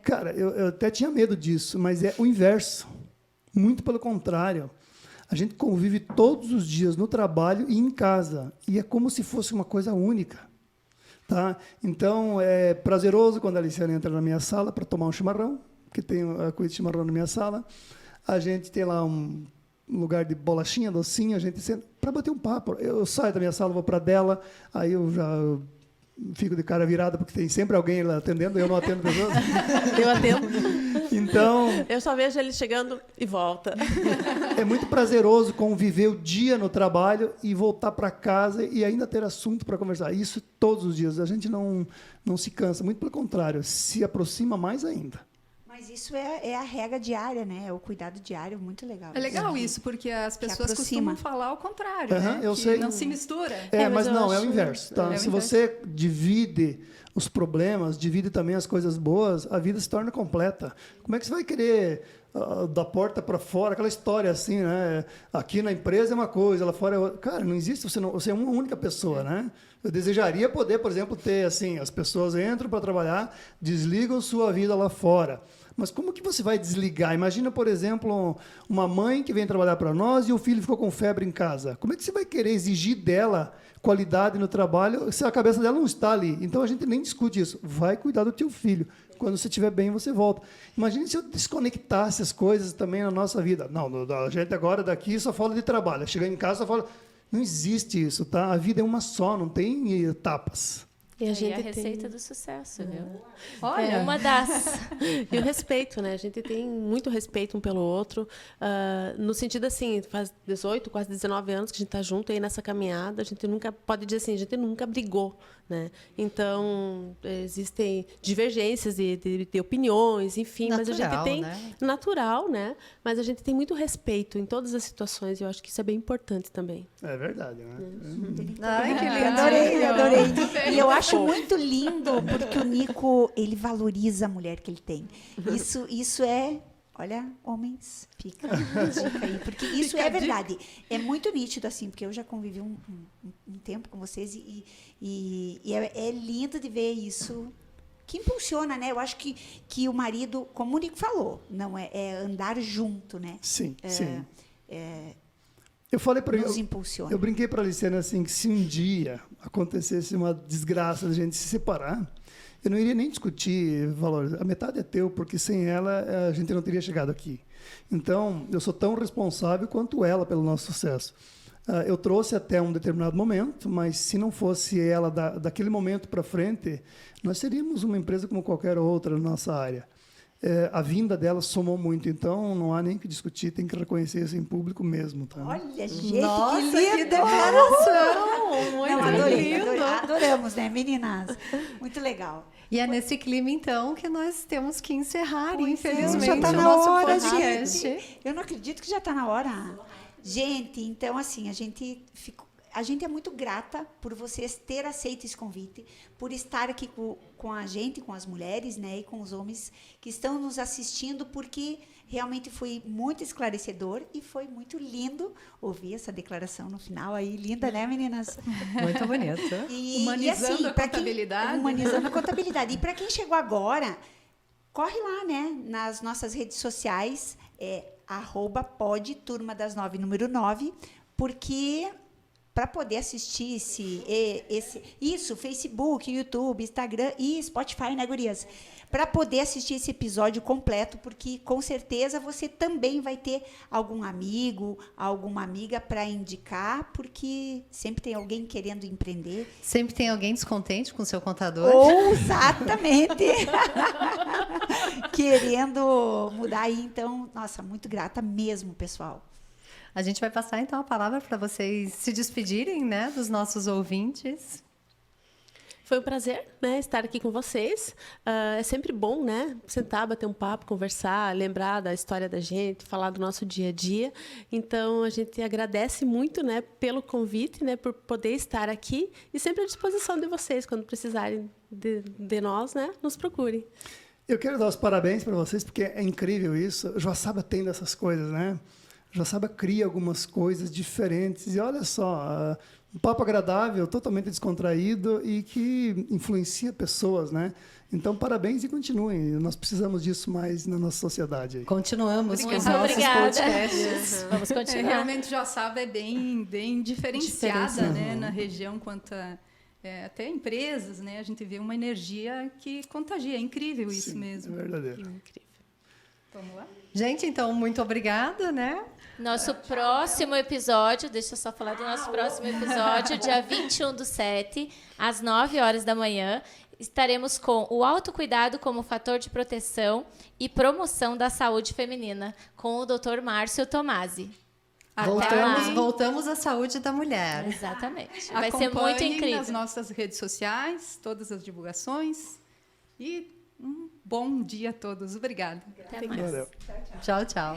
Cara, eu até tinha medo disso, mas é o inverso. Muito pelo contrário. A gente convive todos os dias no trabalho e em casa. E é como se fosse uma coisa única. Tá? Então, é prazeroso quando a Aliciane entra na minha sala para tomar um chimarrão, porque tem a coisa de chimarrão na minha sala. A gente tem lá um lugar de bolachinha, docinho, a gente senta para bater um papo. Eu saio da minha sala, vou para dela, aí eu já fico de cara virada, porque tem sempre alguém lá atendendo, eu não atendo pessoas. Eu atendo. Então, Eu só vejo ele chegando e volta. é muito prazeroso conviver o dia no trabalho e voltar para casa e ainda ter assunto para conversar. Isso todos os dias. A gente não se cansa, muito pelo contrário, se aproxima mais ainda. Mas isso é a regra diária, né? É o cuidado diário, muito legal. É legal isso, porque as pessoas aproxima. costumam falar o contrário, né? Eu que sei. não se mistura. Mas eu não, é o acho- inverso. Tá? É o Se inverso. você divide os problemas, divide também as coisas boas, a vida se torna completa. Como é que você vai querer da porta para fora, aquela história assim, né? Aqui na empresa é uma coisa, lá fora é outra. Cara, não existe, você é uma única pessoa, né? Eu desejaria poder, por exemplo, ter assim, as pessoas entram para trabalhar, desligam sua vida lá fora. Mas como que você vai desligar? Imagina, por exemplo, uma mãe que vem trabalhar para nós e o filho ficou com febre em casa. Como é que você vai querer exigir dela qualidade no trabalho se a cabeça dela não está ali? Então, a gente nem discute isso. Vai cuidar do teu filho. Quando você estiver bem, você volta. Imagine se eu desconectasse as coisas também na nossa vida. Não, a gente agora daqui só fala de trabalho. Chegar em casa só fala... Não existe isso, tá? A vida é uma só, não tem etapas. E E a gente receita do sucesso, viu? Olha, É uma das. E o respeito, né? A gente tem muito respeito um pelo outro. No sentido assim, faz 18, quase 19 anos que a gente está junto aí nessa caminhada. A gente nunca, pode dizer assim, a gente nunca brigou, né? Então, existem divergências de opiniões, enfim. Mas a gente Natural, tem... né? Natural, né? Mas a gente tem muito respeito em todas as situações. E eu acho que isso é bem importante também. É verdade, né? Ai, que lindo. Adorei. E eu acho muito lindo porque o Nico, ele valoriza a mulher que ele tem. Isso é... Olha, homens, fica a dica aí, porque isso é verdade. É muito nítido, assim, porque eu já convivi um tempo com vocês e é lindo de ver isso que impulsiona, né? Eu acho que o marido, como o Nico falou, não é andar junto, né? Sim, sim. Eu falei para Nos impulsiona. Eu brinquei para a Aliciane assim, que se um dia acontecesse uma desgraça da gente se separar, eu não iria nem discutir valores. A metade é teu, porque sem ela a gente não teria chegado aqui. Então, eu sou tão responsável quanto ela pelo nosso sucesso. Eu trouxe até um determinado momento, mas se não fosse ela daquele momento para frente, nós seríamos uma empresa como qualquer outra na nossa área. A vinda dela somou muito, então não há nem que discutir, tem que reconhecer isso em público mesmo. Tá? Olha, gente, Nossa, que que lindo! declaração! Muito Não, adorei, lindo. adoramos, né, meninas? Muito legal. E é nesse clima, então, que nós temos que encerrar, Pois é, infelizmente, já tá o na nosso hora, podcast. gente. Eu não acredito que já está na hora. Gente, então, assim, a gente é muito grata por vocês ter aceito esse convite, por estar aqui com a gente, com as mulheres, né, e com os homens que estão nos assistindo, porque realmente foi muito esclarecedor e foi muito lindo ouvir essa declaração no final aí, linda, né, meninas? Muito bonito. Humanizando a pra contabilidade. Humanizando a contabilidade. E para quem chegou agora, corre lá, né, nas nossas redes sociais, @pod, Turma das 9, número 9, porque para poder assistir isso, Facebook, YouTube, Instagram e Spotify, né, gurias? Para poder assistir esse episódio completo, porque com certeza você também vai ter algum amigo, alguma amiga para indicar, porque sempre tem alguém querendo empreender. Sempre tem alguém descontente com o seu contador. Exatamente. Querendo mudar aí, então, nossa, muito grata mesmo, pessoal. A gente vai passar, então, a palavra para vocês se despedirem, né, dos nossos ouvintes. Foi um prazer, né, estar aqui com vocês. É sempre bom, né, sentar, bater um papo, conversar, lembrar da história da gente, falar do nosso dia a dia. Então, a gente agradece muito, né, pelo convite, né, por poder estar aqui e sempre à disposição de vocês. Quando precisarem de nós, né, nos procurem. Eu quero dar os parabéns para vocês, porque é incrível isso. O Joaçaba tem dessas coisas, né? O Joaçaba cria algumas coisas diferentes. E olha só, um papo agradável, totalmente descontraído e que influencia pessoas, né? Então, parabéns e continuem. Nós precisamos disso mais na nossa sociedade aí. Continuamos com os Muito nossos obrigada. podcasts. Vamos continuar. Realmente, Joaçaba é bem diferenciada, Diferenciada. né, na região, quanto a até empresas, né? A gente vê uma energia que contagia. É incrível isso Sim, mesmo. É verdadeiro. Incrível. Vamos lá? Gente, então, muito obrigada, né? Nosso próximo episódio, deixa eu só falar do nosso próximo episódio, dia 21/7, às 9 horas da manhã. Estaremos com o autocuidado como fator de proteção e promoção da saúde feminina, com o Dr. Márcio Tomasi. Voltamos à saúde da mulher. Exatamente. Vai ser muito Acompanhem incrível. nas nossas redes sociais, todas as divulgações. E um bom dia a todos. Obrigada. Até mais. Valeu. Tchau, tchau.